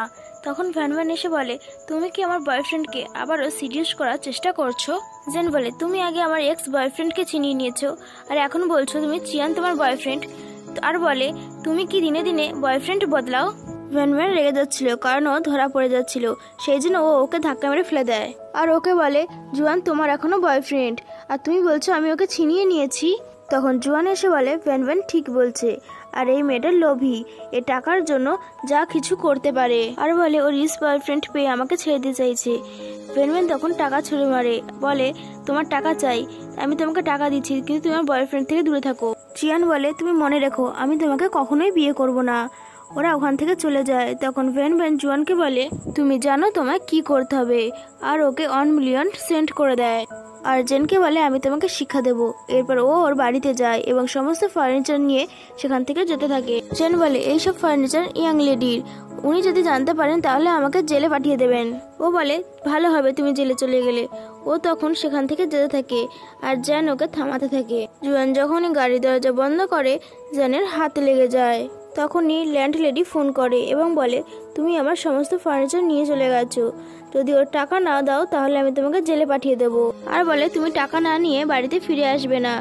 তখন ভ্যানভ্যান এসে বলে তুমি কি আমার বয়ফ্রেন্ডকে আবারও সিরিয়াস করার চেষ্টা করছো। জেন বলে তুমি আগে আমার এক্স বয়ফ্রেন্ডকে চিনিয়ে নিয়েছো আর এখন বলছো তুমি চিয়ান তোমার বয়ফ্রেন্ড। আর বলে তুমি কি দিনে দিনে বয়ফ্রেন্ড বদলাও। ভ্যানভ্যান রেগে যাচ্ছিল কারণ ও ধরা পড়ে যাচ্ছিল, সেই জন্য ও ওকে ধাক্কা মেরে ফেলে দেয় আর ওকে বলে জুয়ান তোমার এখনো বয়ফ্রেন্ড আর তুমি বলছো আমি ওকে ছিনিয়ে নিয়েছি। তখন জুয়ান এসে বলে ভ্যানভ্যান ঠিক বলছে আর এই মেয়েটার লোভী, এ টাকার জন্য যা কিছু করতে পারে। আর বলে ও রিচ বয়ফ্রেন্ড পেয়ে আমাকে ছেড়ে দিতে চাইছে। ভ্যানভ্যান তখন টাকা ছুড়ে মারে, বলে তোমার টাকা চাই, আমি তোমাকে টাকা দিচ্ছি কিন্তু তোমার বয়ফ্রেন্ড থেকে দূরে থাকো। চিয়ান বলে তুমি মনে রেখো আমি তোমাকে কখনোই বিয়ে করব না। ওরা ওখান থেকে চলে যায়। তখন ভ্যানভ্যান জুয়ানকে বলে তুমি জানো তোমায় কি করতে হবে আর ওকে 1 মিলিয়ন সেন্ড করে দেয়। আর জেনকে বলে আমি তোমাকে শিক্ষা দেব। এরপর ও ওর বাড়িতে যায় এবং সমস্ত ফার্নিচার নিয়ে সেখান থেকে যেতে থাকে। জেন বলে এইসব ফার্নিচার ইয়াং লেডির, উনি যদি জানতে পারেন তাহলে আমাকে জেলে পাঠিয়ে দেবেন। ও বলে ভালো হবে তুমি জেলে চলে গেলে। ও তখন সেখান থেকে যেতে থাকে আর জেন ওকে থামাতে থাকে। জুয়ান যখনই গাড়ি দরজা বন্ধ করে জেনের হাতে লেগে যায়। তখনই ল্যান্ড লেডি ফোন করে এবং বলে তুমি আমার সমস্ত ফার্নিচার নিয়ে চলে গেছো, যদি ওর টাকা না দাও তাহলে আমি তোমাকে জেলে পাঠিয়ে দেবো। আর বলে তুমি টাকা না নিয়ে বাড়িতে ফিরে আসবে না।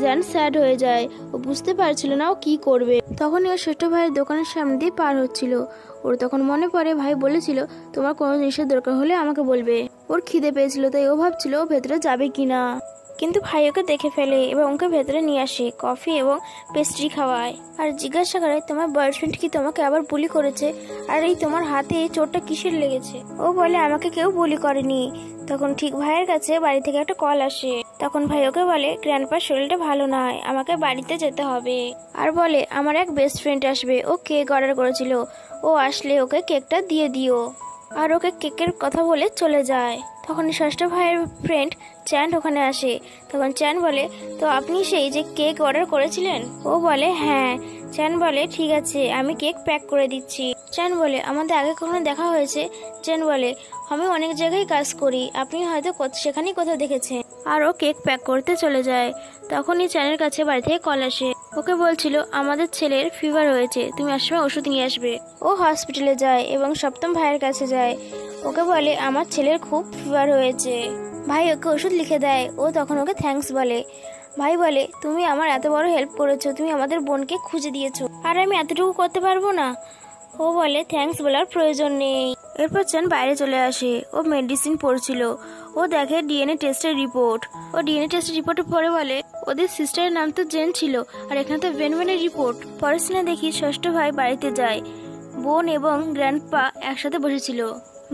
জ্যান স্যাড হয়ে যায়, ও বুঝতে পারছিল না ও কি করবে। তখনই ওর ছোট ভাইয়ের দোকানের সামনে দিয়ে পার হচ্ছিল। ওর তখন মনে পড়ে ভাই বলেছিল তোমার কোনো জিনিসের দরকার হলে আমাকে বলবে। ওর খিদে পেয়েছিল, তাই ও ভাবছিল ও ভেতরে যাবে কিনা, কিন্তু ভাই ওকে দেখে ফেলে এবং ওকে ভেতরে নিয়ে আসে, কফি এবং পেস্ট্রি খাওয়ায় আর জিজ্ঞাসা করে তোমার বয়ফ্রেন্ড কি তোমাকে আবার বুলি করেছে, আর এই তোমার হাতে এই চোটটা কিসের লেগেছে। ও বলে আমাকে কেউ বুলি করেনি। তখন ঠিক ভাইয়ের কাছে বাড়ি থেকে একটা কল আসে। তখন ভাই ওকে বলে গ্র্যান্ডপার শরীরটা ভালো নয়, আমাকে বাড়িতে যেতে হবে। আর বলে আমার এক বেস্ট ফ্রেন্ড আসবে, ও কেক অর্ডার করেছিল, ও আসলে ওকে কেকটা দিয়ে দিও। আর ওকে কেকের কথা বলে চলে যায়। তখন ষষ্ঠ ভাইয়ের ফ্রেন্ড চ্যান ওখানে আসে। তখন চ্যান বলে তো আপনি সেই যে কেক অর্ডার করেছিলেন? ও বলে হ্যাঁ। চ্যান বলে ঠিক আছে, আমি কেক প্যাক করে দিচ্ছি। চ্যান বলে আমাদের আগে কখনো দেখা হয়েছে? চ্যান বলে আমি অনেক জায়গায় কাজ করি, আপনি হয়তো সেখানেই কোথাও দেখেছেন। আর ও কেক প্যাক করতে চলে যায়। তখনই চ্যানের কাছে বাড়ি থেকে কল আসে। ওকে বলছিল আমাদের ছেলের ফিভার হয়েছে, তুমি আসবে ওষুধ নিয়ে আসবে। ও হসপিটালে যায় এবং সপ্তম ভাইয়ের কাছে যায়। ওকে বলে আমার ছেলের খুব ফিভার হয়েছে। ভাই ওকে ওষুধ লিখে দেয়। ও তখন ওকে থ্যাঙ্কস বলে। ভাই বলে তুমি আমার এত বড় হেল্প করেছো, তুমি আমাদের বোনকে খুঁজে দিয়েছো, আর আমি এতটুকু করতে পারবো না? ও বলে থ্যাঙ্কস বলার প্রয়োজন নেই। এরপর চ্যান বাইরে চলে আসে। ও মেডিসিন পড়ছিল। ও দেখে ডিএনএ টেস্টের রিপোর্ট। ও ডিএনএ টেস্টের রিপোর্টে পড়ে বলে ওদের সিস্টারের নাম তো জেন ছিল, আর এখানে তো ভেনভেনের রিপোর্ট। পরের সিনে দেখি ষষ্ঠ ভাই বাড়িতে যায়। বোন এবং গ্র্যান্ডপা একসাথে বসেছিল।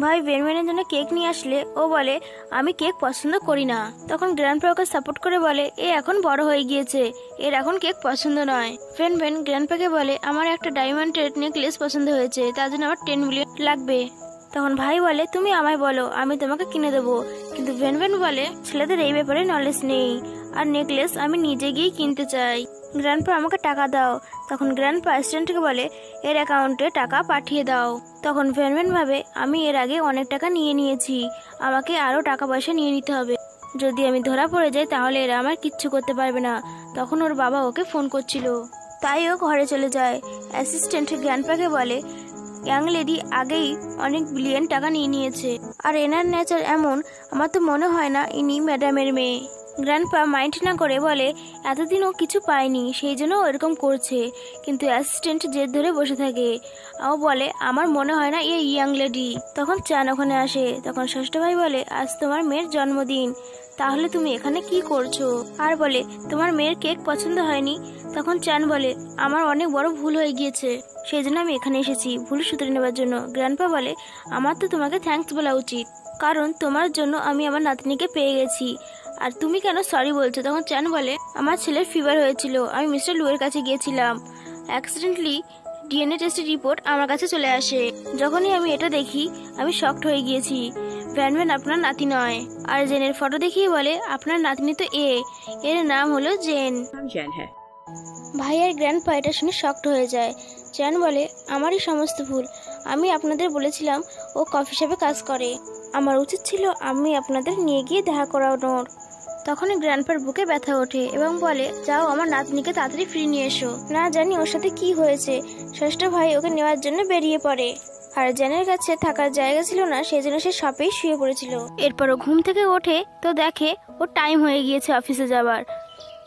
ভাই ভেনভেনের জন্য কেক নিয়ে আসলে ও বলে আমি কেক পছন্দ করি না। তখন গ্র্যান্ডপা ওকে সাপোর্ট করে বলে এ এখন বড় হয়ে গিয়েছে, এর এখন কেক পছন্দ নয়। ভেনভেন গ্র্যান্ডপাকে বলে আমার একটা ডায়মন্ডের নেকলেস পছন্দ হয়েছে, তার জন্য আমার 10 মিলিয়ন লাগবে। তখন ভাই বলে তুমি আমায় বলো, আমি তোমাকে কিনে দেবো। কিন্তু ভেনভেন বলে ছেলেদের এই ব্যাপারে নলেজ নেই, আর নেকলেস আমি নিজে গিয়ে কিনতে চাই। গ্র্যান্ডপা আমাকে টাকা দাও। তখন গ্র্যান্ডপা অ্যাসিস্ট্যান্টকে বলে এর অ্যাকাউন্টে টাকা পাঠিয়ে দাও। তখন ভেনভেন ভাবে আমি এর আগে অনেক টাকা নিয়ে নিয়েছি, আমাকে আরো টাকা পয়সা নিয়ে নিতে হবে। যদি আমি ধরা পড়ে যাই তাহলে এরা আমার কিচ্ছু করতে পারবে না। তখন ওর বাবা ওকে ফোন করছিল, তাই ও ঘরে চলে যায়। অ্যাসিস্ট্যান্ট গ্র্যান্ডপাকে বলে ইয়াং লেডি আগেই অনেক বিলিয়ন টাকা নিয়ে নিয়েছে, আর এনার নেচার এমন, আমার তো মনে হয় না ইনি ম্যাডামের মেয়ে। গ্র্যান্ডপা মাইন্ড না করে বলে এতদিনও কিছু পায়নি, সেই জন্য এরকম করছে। কিন্তু অ্যাসিস্ট্যান্ট জেদ ধরে বসে থাকে। ও বলে আমার মনে হয় না এই ইয়াং লেডি। তখন চান ওখানে আসে। তখন ষষ্ঠ ভাই বলে আজ তোমার মেয়ের জন্মদিন, তাহলে তুমি এখানে কি করছো? আর বলে তোমার মেয়ের কেক পছন্দ হয়নি। তখন চান বলে আমার অনেক বড় ভুল হয়ে গিয়েছে, সেই জন্য আমি এখানে এসেছি ভুল শুধরে নেবার জন্য। গ্র্যান্ডপা বলে আমার তো তোমাকে থ্যাঙ্কস বলা উচিত, কারণ তোমার জন্য আমি আমার নাতনিকে পেয়ে গেছি, আর তুমি কেন সরি বলছো? তখন চ্যান বলে আমার ছেলের ফিভার হয়েছিল, আমি মিস্টার লুয়ের কাছে গিয়েছিলাম, অ্যাক্সিডেন্টলি ডিএনএ টেস্টের রিপোর্ট আমার কাছে চলে আসে। যখনই আমি এটা দেখি আমি শকড হয়ে গিয়েছি। ভ্যানভ্যান আপনার নাতি নয়। আর জেনের ফটো দেখিয়ে বলে আপনার নাতনি তো এর নাম হলো জেন। ভাই আর গ্র্যান্ডপা এটা শুনে শকড হয়ে যায়। চ্যান বলে আমারই সমস্ত ভুল, আমি আপনাদের বলেছিলাম ও কফি শপে কাজ করে, আমার উচিত ছিল আমি আপনাদের নিয়ে গিয়ে দেখা করানোর। তখনই গ্র্যান্ডপার বুকে ব্যথা ওঠে এবং বলে যাও আমার নাতনিকে তাড়াতাড়ি ফিরিয়ে নিয়ে এসো। না জানি ওর সাথে কি হয়েছে। ষষ্ঠ ভাই ওকে নেওয়ার জন্য বেরিয়ে পড়ে। আর জেনের কাছে থাকার জায়গা ছিল না, সেই জন্য সে শপেই শুয়ে পড়েছিল। এরপর ও ঘুম থেকে ওঠে তো দেখে ও টাইম হয়ে গিয়েছে অফিসে যাবার।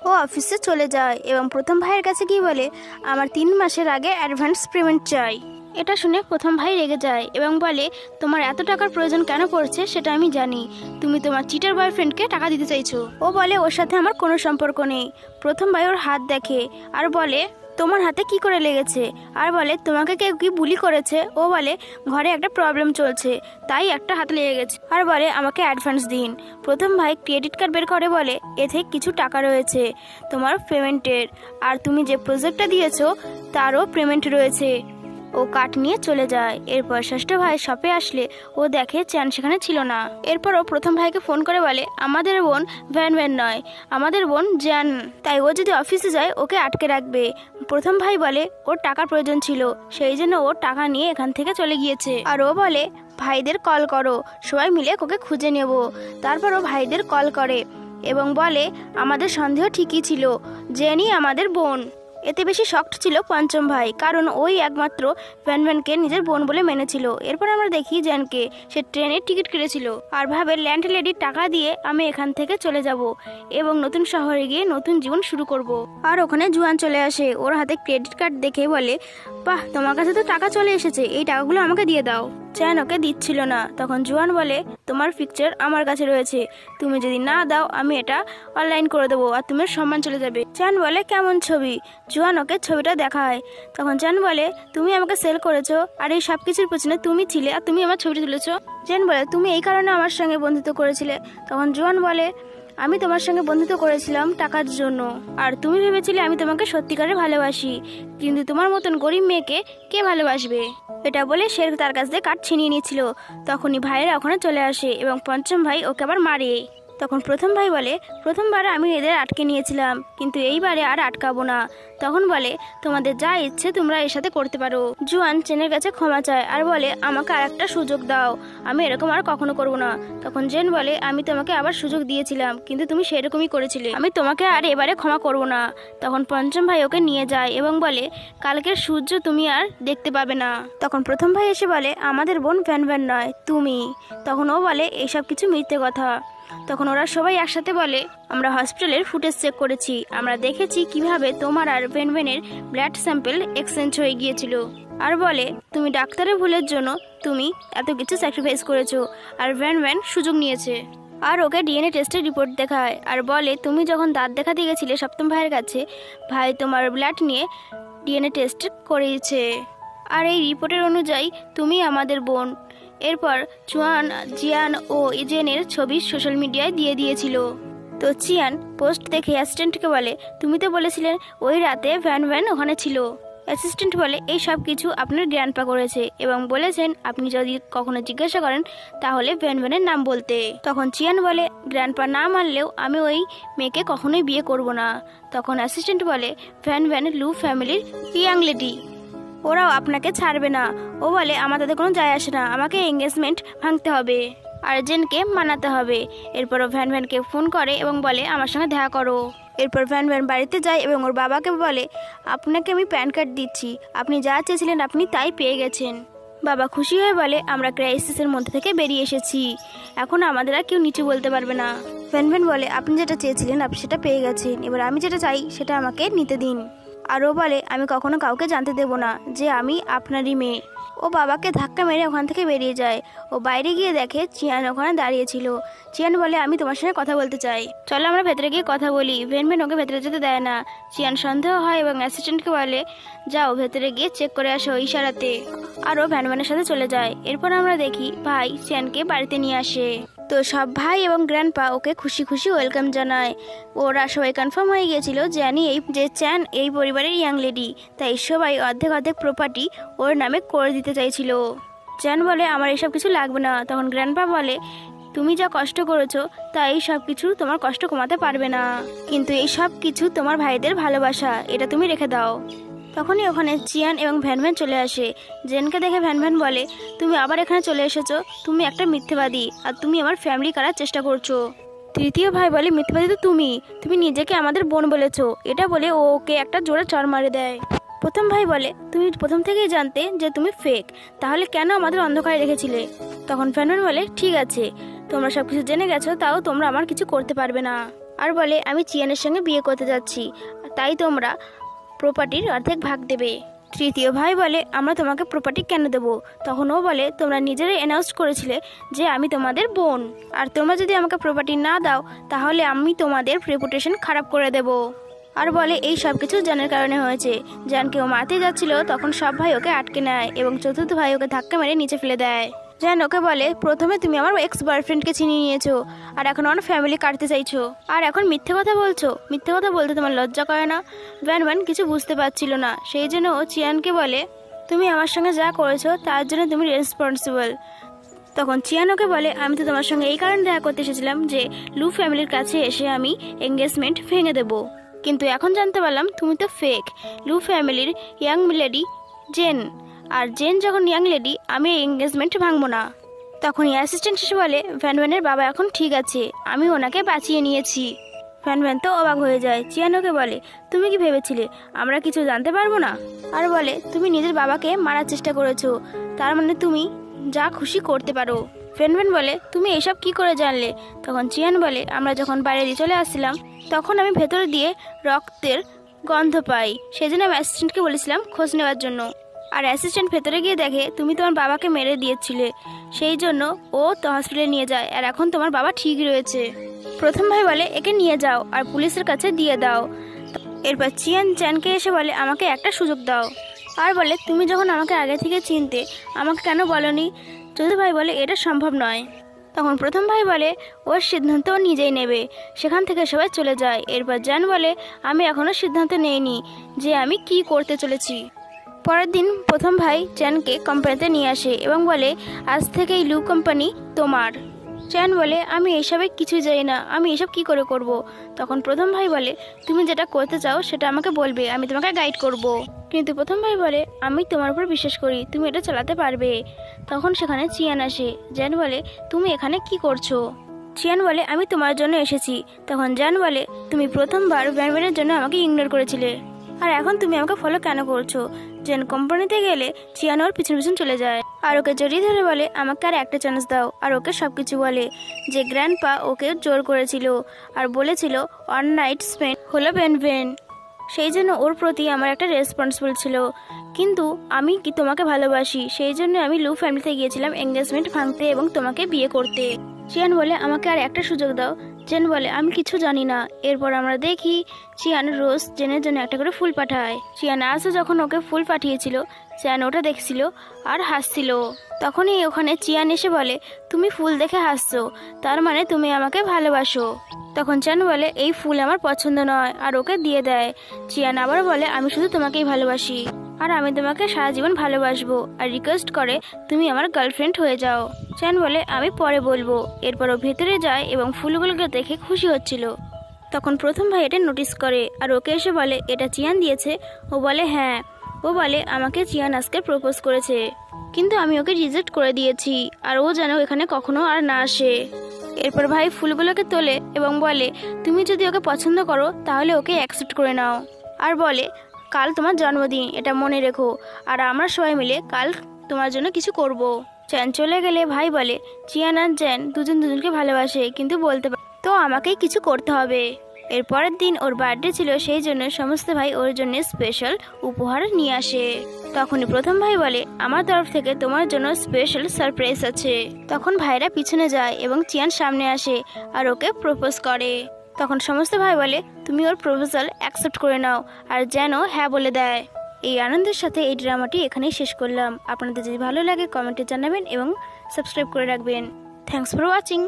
ও অফিসে চলে যায় এবং প্রথম ভাইয়ের কাছে গিয়ে বলে আমার 3 মাসের আগে অ্যাডভান্স পেমেন্ট চাই। এটা শুনে প্রথম ভাই রেগে যায় এবং বলে তোমার এত টাকার প্রয়োজন কেন পড়ছে সেটা আমি জানি, তুমি তোমার চিটার বয়ফ্রেন্ডকে টাকা দিতে চাইছো। ও বলে ওর সাথে আমার কোনো সম্পর্ক নেই। প্রথম ভাই ওর হাত দেখে আর বলে তোমার হাতে কি করে লেগেছে? আর বলে তোমাকে কেউ কি বুলি করেছে? ও বলে ঘরে একটা প্রবলেম চলছে, তাই একটা হাত লেগে গেছে। আর বলে আমাকে অ্যাডভান্স দিন। প্রথম ভাই ক্রেডিট কার্ড বের করে বলে এতে কিছু টাকা রয়েছে তোমার পেমেন্টের, আর তুমি যে প্রজেক্টটা দিয়েছো তারও পেমেন্ট রয়েছে। ও কাঠ নিয়ে চলে যায়। এরপর ষষ্ঠ ভাই শপে আসলে ও দেখে চ্যান সেখানে ছিল না। এরপর ও প্রথম ভাইকে ফোন করে বলে আমাদের বোন ভ্যান নয়, আমাদের বোন জ্যান, তাই ও যদি অফিসে যায় ওকে আটকে রাখবে। প্রথম ভাই বলে ওর টাকার প্রয়োজন ছিল, সেই জন্য ও টাকা নিয়ে এখান থেকে চলে গিয়েছে। আর ও বলে ভাইদের কল করো, সবাই মিলে ওকে খুঁজে নেব। তারপর ও ভাইদের কল করে এবং বলে আমাদের সন্দেহ ঠিকই ছিল, জেনই আমাদের বোন। তখন ভাইদের কল করে এবং বলে আমাদের সন্দেহ ঠিকই ছিল, জেনই আমাদের বোন। এতে বেশি শকড ছিল পঞ্চম ভাই, কারণ ওই একমাত্র ভ্যানকে নিজের বোন বলে মেনেছিল। এরপর আমরা দেখি জেনকে, সে ট্রেনের টিকিট কেটেছিল আর ভাবে ল্যান্ড লেডির টাকা দিয়ে আমি এখান থেকে চলে যাব এবং নতুন শহরে গিয়ে নতুন জীবন শুরু করব। আর ওখানে জুয়ান চলে আসে, ওর হাতে ক্রেডিট কার্ড দেখে বলে, বাহ, তোমার কাছে তো টাকা চলে এসেছে, এই টাকাগুলো আমাকে দিয়ে দাও। চ্যান ওকে দিচ্ছিল না, তখন জুয়ান বলে, তোমার পিকচার আমার কাছে রয়েছে, তুমি যদি না দাও আমি এটা অনলাইন করে দেবো আর তোমার সম্মান চলে যাবে। চ্যান বলে, কেমন ছবি? জুয়ান ওকে ছবিটা দেখায়। তখন চ্যান বলে, তুমি আমাকে সেল করেছো আর এই সব কিছুর পেছনে তুমি ছিলে আর তুমি আমার ছবিটা তুলেছো। চ্যান বলে, তুমি এই কারণে আমার সঙ্গে বন্ধুত্ব করেছিলে। তখন জুয়ান বলে, আমি তোমার সঙ্গে বন্ধুত্ব করেছিলাম টাকার জন্য, আর তুমি ভেবেছিলে আমি তোমাকে সত্যিকারে ভালোবাসি, কিন্তু তোমার মতন গরিব মেয়েকে কে ভালোবাসবে? এটা বলে সে তার কাছ থেকে কাঠ ছিনিয়ে নিয়েছিল। তখনই ভাইয়েরা ওখানে চলে আসে এবং পঞ্চম ভাই ওকে আবার মারে। তখন প্রথম ভাই বলে, প্রথমবার আমি এদের আটকে নিয়েছিলাম, কিন্তু এইবারে আর আটকাবো না। তখন বলে, তোমাদের যা ইচ্ছে তোমরা এর সাথে করতে পারো। জুয়ান জেনের কাছে ক্ষমা চায় আর বলে, আমাকে আর একটা সুযোগ দাও, আমি এরকম আর কখনো করবো না। তখন জেন বলে, আমি তোমাকে আবার সুযোগ দিয়েছিলাম, কিন্তু তুমি সেরকমই করেছিলে, আমি তোমাকে আর এবারে ক্ষমা করবো না। তখন পঞ্চম ভাই ওকে নিয়ে যায় এবং বলে, কালকের সূর্য তুমি আর দেখতে পাবে না। তখন প্রথম ভাই এসে বলে, আমাদের বোন ভ্যান নয়, তুমি। তখন ও বলে, এইসব কিছু মিথ্যে কথা। তখন ওরা সবাই একসাথে বলে, আমরা হসপিটালের ফুটেজ চেক করেছি, আমরা দেখেছি কিভাবে তোমার আর ভ্যানের ব্লাড স্যাম্পল এক্সচেঞ্জ হয়ে গিয়েছিল। আর বলে, তুমি ডাক্তারের ভুলের জন্য তুমি এত কিছু স্যাক্রিফাইস করেছো, আর ভ্যান সুযোগ নিয়েছে। আর ওকে ডিএনএ টেস্টের রিপোর্ট দেখায় আর বলে, তুমি যখন দাঁত দেখাতে গেছিলে সপ্তম ভাইয়ের কাছে, ভাই তোমার ব্লাড নিয়ে ডিএনএ টেস্ট করিয়েছে, আর এই রিপোর্টের অনুযায়ী তুমি আমাদের বোন। এরপর চুয়ান, জিয়ান ও জেনের ছবি সোশ্যাল মিডিয়ায় দিয়ে দিয়েছিল। তো চিয়ান পোস্ট দেখে অ্যাসিস্ট্যান্টকে বলে, তুমি তো বলেছিলেন ওই রাতে ভ্যান ওখানে ছিল। অ্যাসিস্ট্যান্ট বলে, এই সব কিছু আপনার গ্র্যান্ডপা করেছে এবং বলেছেন আপনি যদি কখনো জিজ্ঞাসা করেন তাহলে ভ্যানের নাম বলতে। তখন চিয়ান বলে, গ্র্যান্ডপা না মানলেও আমি ওই মেয়েকে কখনোই বিয়ে করব না। তখন অ্যাসিস্ট্যান্ট বলে, ভ্যান লু ফ্যামিলির ইয়াং লেডি, ওরাও আপনাকে ছাড়বে না। ও বলে, আমার তাদের কোনো যায় আসে না, আমাকে এঙ্গেজমেন্ট ভাঙতে হবে আর জেনকে মানাতে হবে। এরপরও ভ্যানকে ফোন করে এবং বলে, আমার সঙ্গে দেখা করো। এরপর ভ্যান বাড়িতে যায় এবং ওর বাবাকে বলে, আপনাকে আমি প্যান কার্ড দিচ্ছি, আপনি যা চেয়েছিলেন আপনি তাই পেয়ে গেছেন। বাবা খুশি হয়ে বলে, আমরা ক্রাইসিসের মধ্যে থেকে বেরিয়ে এসেছি, এখন আমাদের আর কেউ নিচু বলতে পারবে না। ভ্যান বলে, আপনি যেটা চেয়েছিলেন আপনি সেটা পেয়ে গেছেন, এবার আমি যেটা চাই সেটা আমাকে নিতে দিন। আর ও বলে, আমি কখনো কাউকে জানতে দেব না যে আমি আপনারই মেয়ে। ও বাবাকে ধাক্কা মেরে ওখান থেকে বেরিয়ে যায়। ও বাইরে গিয়ে দেখে চিয়ান ওখানে দাঁড়িয়েছিল। চিয়ান বলে, আমি তোমার সঙ্গে কথা বলতে চাই, চলো আমরা ভেতরে গিয়ে কথা বলি। ভ্যান ওকে ভেতরে যেতে দেয় না। চিয়ান সন্দেহ হয় এবং অ্যাসিস্ট্যান্টকে বলে, যাও ভেতরে গিয়ে চেক করে আসো ইশারাতে। আর ও ভ্যানের সাথে চলে যায়। এরপর আমরা দেখি ভাই চিয়ানকে বাড়িতে নিয়ে আসে। তো সব ভাই এবং গ্র্যান্ডপা ওকে খুশি খুশি ওয়েলকাম জানায়। ওরা সবাই কনফার্ম হয়ে গিয়েছিল যে চ্যান এই পরিবারের ইয়াং লেডি, তাই সবাই অর্ধেক প্রপার্টি ওর নামে করে দিতে চাইছিল। চ্যান বলে, আমার এসব কিছু লাগবে না। তখন গ্র্যান্ডপা বলে, তুমি যা কষ্ট করেছো তা এই সব কিছু তোমার কষ্ট কমাতে পারবে না, কিন্তু এই সব কিছু তোমার ভাইদের ভালোবাসা, এটা তুমি রেখে দাও। তখনই ওখানে চিয়ান এবং ভ্যান চলে আসে। জেনকে দেখে ভ্যান বলে, তুমি আবার এখানে চলে এসেছো, তুমি একটা মিথ্যেবাদী আর তুমি আমার ফ্যামিলি করার চেষ্টা করছো। তৃতীয় ভাই বলে, মিথ্যেবাদী তো তুমি নিজেকে আমাদের বোন বলেছো। এটা বলে ওকে একটা জোরে চড় মারে দেয়। প্রথম ভাই বলে, তুমি প্রথম থেকেই জানতে যে তুমি ফেক, তাহলে কেন আমাদের অন্ধকারে রেখেছিলে? তখন ভ্যান বলে, ঠিক আছে, তোমরা সবকিছু জেনে গেছো, তাও তোমরা আমার কিছু করতে পারবে না। আর বলে, আমি চিয়ানের সঙ্গে বিয়ে করতে যাচ্ছি, তাই তোমরা প্রপার্টির অর্ধেক ভাগ দেবে। তৃতীয় ভাই বলে, আমরা তোমাকে প্রপার্টি কেন দেবো? তখন ও বলে, তোমরা নিজেরাই অ্যানাউন্স করেছিলে যে আমি তোমাদের বোন, আর তোমরা যদি আমাকে প্রপার্টি না দাও তাহলে আমি তোমাদের রেপুটেশন খারাপ করে দেব। আর বলে, এই সব কিছু জানের কারণে হয়েছে। জানকে ও মারতে যাচ্ছিল তখন সব ভাই ওকে আটকে নেয় এবং চতুর্থ ভাই ওকে ধাক্কা মেরে নিচে ফেলে দেয়। জান ওকে বলে, প্রথমে তুমি আমার এক্স বয়ফ্রেন্ডকে ছিনিয়ে নিয়েছো আর এখন আমার ফ্যামিলি কাটতে চাইছো, আর এখন মিথ্যে কথা বলছো। মিথ্যে কথা বলতে তোমার লজ্জা করে না? ভ্যান কিছু বুঝতে পারছিল না, সেই জন্য ও চিয়ানকে বলে, তুমি আমার সঙ্গে যা করেছো তার জন্য তুমি রেসপন্সিবল। তখন চিয়ান ওকে বলে, আমি তো তোমার সঙ্গে এই কারণে দেখা করতে এসেছিলাম যে লু ফ্যামিলির কাছে এসে আমি এঙ্গেজমেন্ট ভেঙে দেবো, কিন্তু এখন জানতে পারলাম তুমি তো ফেক। লু ফ্যামিলির ইয়াং লেডি জেন, আর জেন যখন ইয়াং লেডি, আমি এঙ্গেজমেন্ট ভাঙবো না। তখন অ্যাসিস্ট্যান্ট এসে বলে, ভ্যানের বাবা এখন ঠিক আছে, আমি ওনাকে বাঁচিয়ে নিয়েছি। ফ্যান তো অবাক হয়ে যায়। চিয়ান ওকে বলে, তুমি কি ভেবেছিলে আমরা কিছু জানতে পারবো না? আর বলে, তুমি নিজের বাবাকে মারার চেষ্টা করেছো, তার মানে তুমি যা খুশি করতে পারো। ফ্যান বলে, তুমি এসব কি করে জানলে? তখন চিয়ান বলে, আমরা যখন বাইরে দিয়ে চলে আসছিলাম তখন আমি ভেতর দিয়ে রক্তের গন্ধ পাই, সেই জন্য আমি অ্যাসিস্ট্যান্টকে বলেছিলাম খোঁজ নেওয়ার জন্য। আর অ্যাসিস্ট্যান্ট ভেতরে গিয়ে দেখে তুমি তোমার বাবাকে মেরে দিয়েছিলে, সেই জন্য ও তো হসপিটালে নিয়ে যায়, আর এখন তোমার বাবা ঠিক রয়েছে। প্রথম ভাই বলে, একে নিয়ে যাও আর পুলিশের কাছে দিয়ে দাও। এরপর চিয়ান চ্যানকে এসে বলে, আমাকে একটা সুযোগ দাও। আর বলে, তুমি যখন আমাকে আগে থেকে চিনতে আমাকে কেন বলনি? চতুর্থ ভাই বলে, এটা সম্ভব নয়। তখন প্রথম ভাই বলে, ওর সিদ্ধান্ত ও নিজেই নেবে। সেখান থেকে সবাই চলে যায়। এরপর জ্যান বলে, আমি এখনো সিদ্ধান্ত নেইনি যে আমি কি করতে চলেছি। পরের দিন প্রথম ভাই চ্যানকে কোম্পানিতে নিয়ে আসে এবং বলে, আজ থেকে এই লু কোম্পানি তোমার। চ্যান বলে, আমি এসবে কিছুই জানি না, আমি এসব কি করে করব। তখন প্রথম ভাই বলে, তুমি যেটা করতে চাও সেটা আমাকে বলবে, আমি তোমাকে গাইড করব। কিন্তু প্রথম ভাই বলে, আমি তোমার উপর বিশ্বাস করি, তুমি এটা চালাতে পারবে। তখন সেখানে চিয়ান আসে। জ্যান বলে, তুমি এখানে কি করছো? চিয়ান বলে, আমি তোমার জন্য এসেছি। তখন জ্যান বলে, তুমি প্রথমবার ভ্যানম্যানের জন্য আমাকে ইগনোর করেছিলে, আর এখন তুমি আমাকে ফলো কেন করছো? জেন কোম্পানিতে গেলে চিয়ান ওর পিছন পিছন চলে যায় আর ওকে জড়িয়ে ধরে বলে, আমাকে আর একটা চান্স দাও। আর ওকে সবকিছু বলে যে গ্র্যান্ডপা ওকে জোর করেছিল আর বলেছিল ওয়ান নাইট স্পেন্ড হলো ভ্যান, সেই জন্য ওর প্রতি আমার একটা রেসপন্সিবল ছিল। কিন্তু আমি কি তোমাকে ভালোবাসি, সেই জন্য আমি লু ফ্যামিলিতে গিয়েছিলাম এঙ্গেজমেন্ট ভাঙতে এবং তোমাকে বিয়ে করতে। চিয়ান বলে, আমাকে আর একটা সুযোগ দাও। জেন বলে, আমি কিছু জানি না। এরপর আমরা দেখি চিয়ান রোজ জেনের জন্য একটা করে ফুল পাঠায়। চিয়ান আজও যখন ওকে ফুল পাঠিয়েছিল, চিয়ান ওটা দেখছিল আর হাসছিল। তখনই ওখানে চিয়ান এসে বলে, তুমি ফুল দেখে হাসছো, তার মানে তুমি আমাকে ভালোবাসো। তখন চিয়ান বলে, এই ফুল আমার পছন্দ নয়, আর ওকে দিয়ে দেয়। চিয়ান আবার বলে, আমি শুধু তোমাকেই ভালোবাসি আর আমি তোমাকে সারা জীবন ভালোবাসবো, আর রিকোয়েস্ট করে তুমি আমার গার্লফ্রেন্ড হয়ে যাও। চিয়ান বলে, আমি পরে বলবো। এরপর ও ভেতরে যায় এবং ফুলগুলোকে দেখে খুশি হচ্ছিল। তখন প্রথম ভাই এটা নোটিস করে আর ওকে এসে বলে, এটা চিয়ান দিয়েছে? ও বলে, হ্যাঁ। ও বলে, আমাকে চিয়ান আজকে প্রপোজ করেছে, কিন্তু আমি ওকে রিজেক্ট করে দিয়েছি, আর ও যেন এখানে কখনো আর না আসে। এরপর ভাই ফুলগুলোকে তোলে এবং বলে, তুমি যদি ওকে পছন্দ করো তাহলে ওকে অ্যাকসেপ্ট করে নাও। আর বলে, কাল তোমার জন্মদিন, এটা মনে রেখো, আর আমরা সবাই মিলে কাল তোমার জন্য কিছু করব। চ্যান চলে গেলে ভাই বলে, চিয়ান আর জ্যান দুজন দুজনকে ভালোবাসে, কিন্তু বলতে পারে তো আমাকেই কিছু করতে হবে। এর পরের দিন ওর বার্থডে ছিল, সেই জন্য সমস্ত ভাই ওর জন্য স্পেশাল উপহার নিয়ে আসে। তখনই প্রথম ভাই বলে, আমার তরফ থেকে তোমার জন্য স্পেশাল সারপ্রাইজ আছে। তখন ভাইরা পিছনে যায় এবং চিয়ান সামনে আসে আর ওকে প্রপোজ করে। তখন সমস্ত ভাই বলে, তুমি ওর প্রপোজাল অ্যাকসেপ্ট করে নাও, আর যেন হ্যাঁ বলে দেয়। এই আনন্দের সাথে এই ড্রামাটি এখানেই শেষ করলাম। আপনাদের যদি ভালো লাগে কমেন্টে জানাবেন এবং সাবস্ক্রাইব করে রাখবেন। Thanks for watching.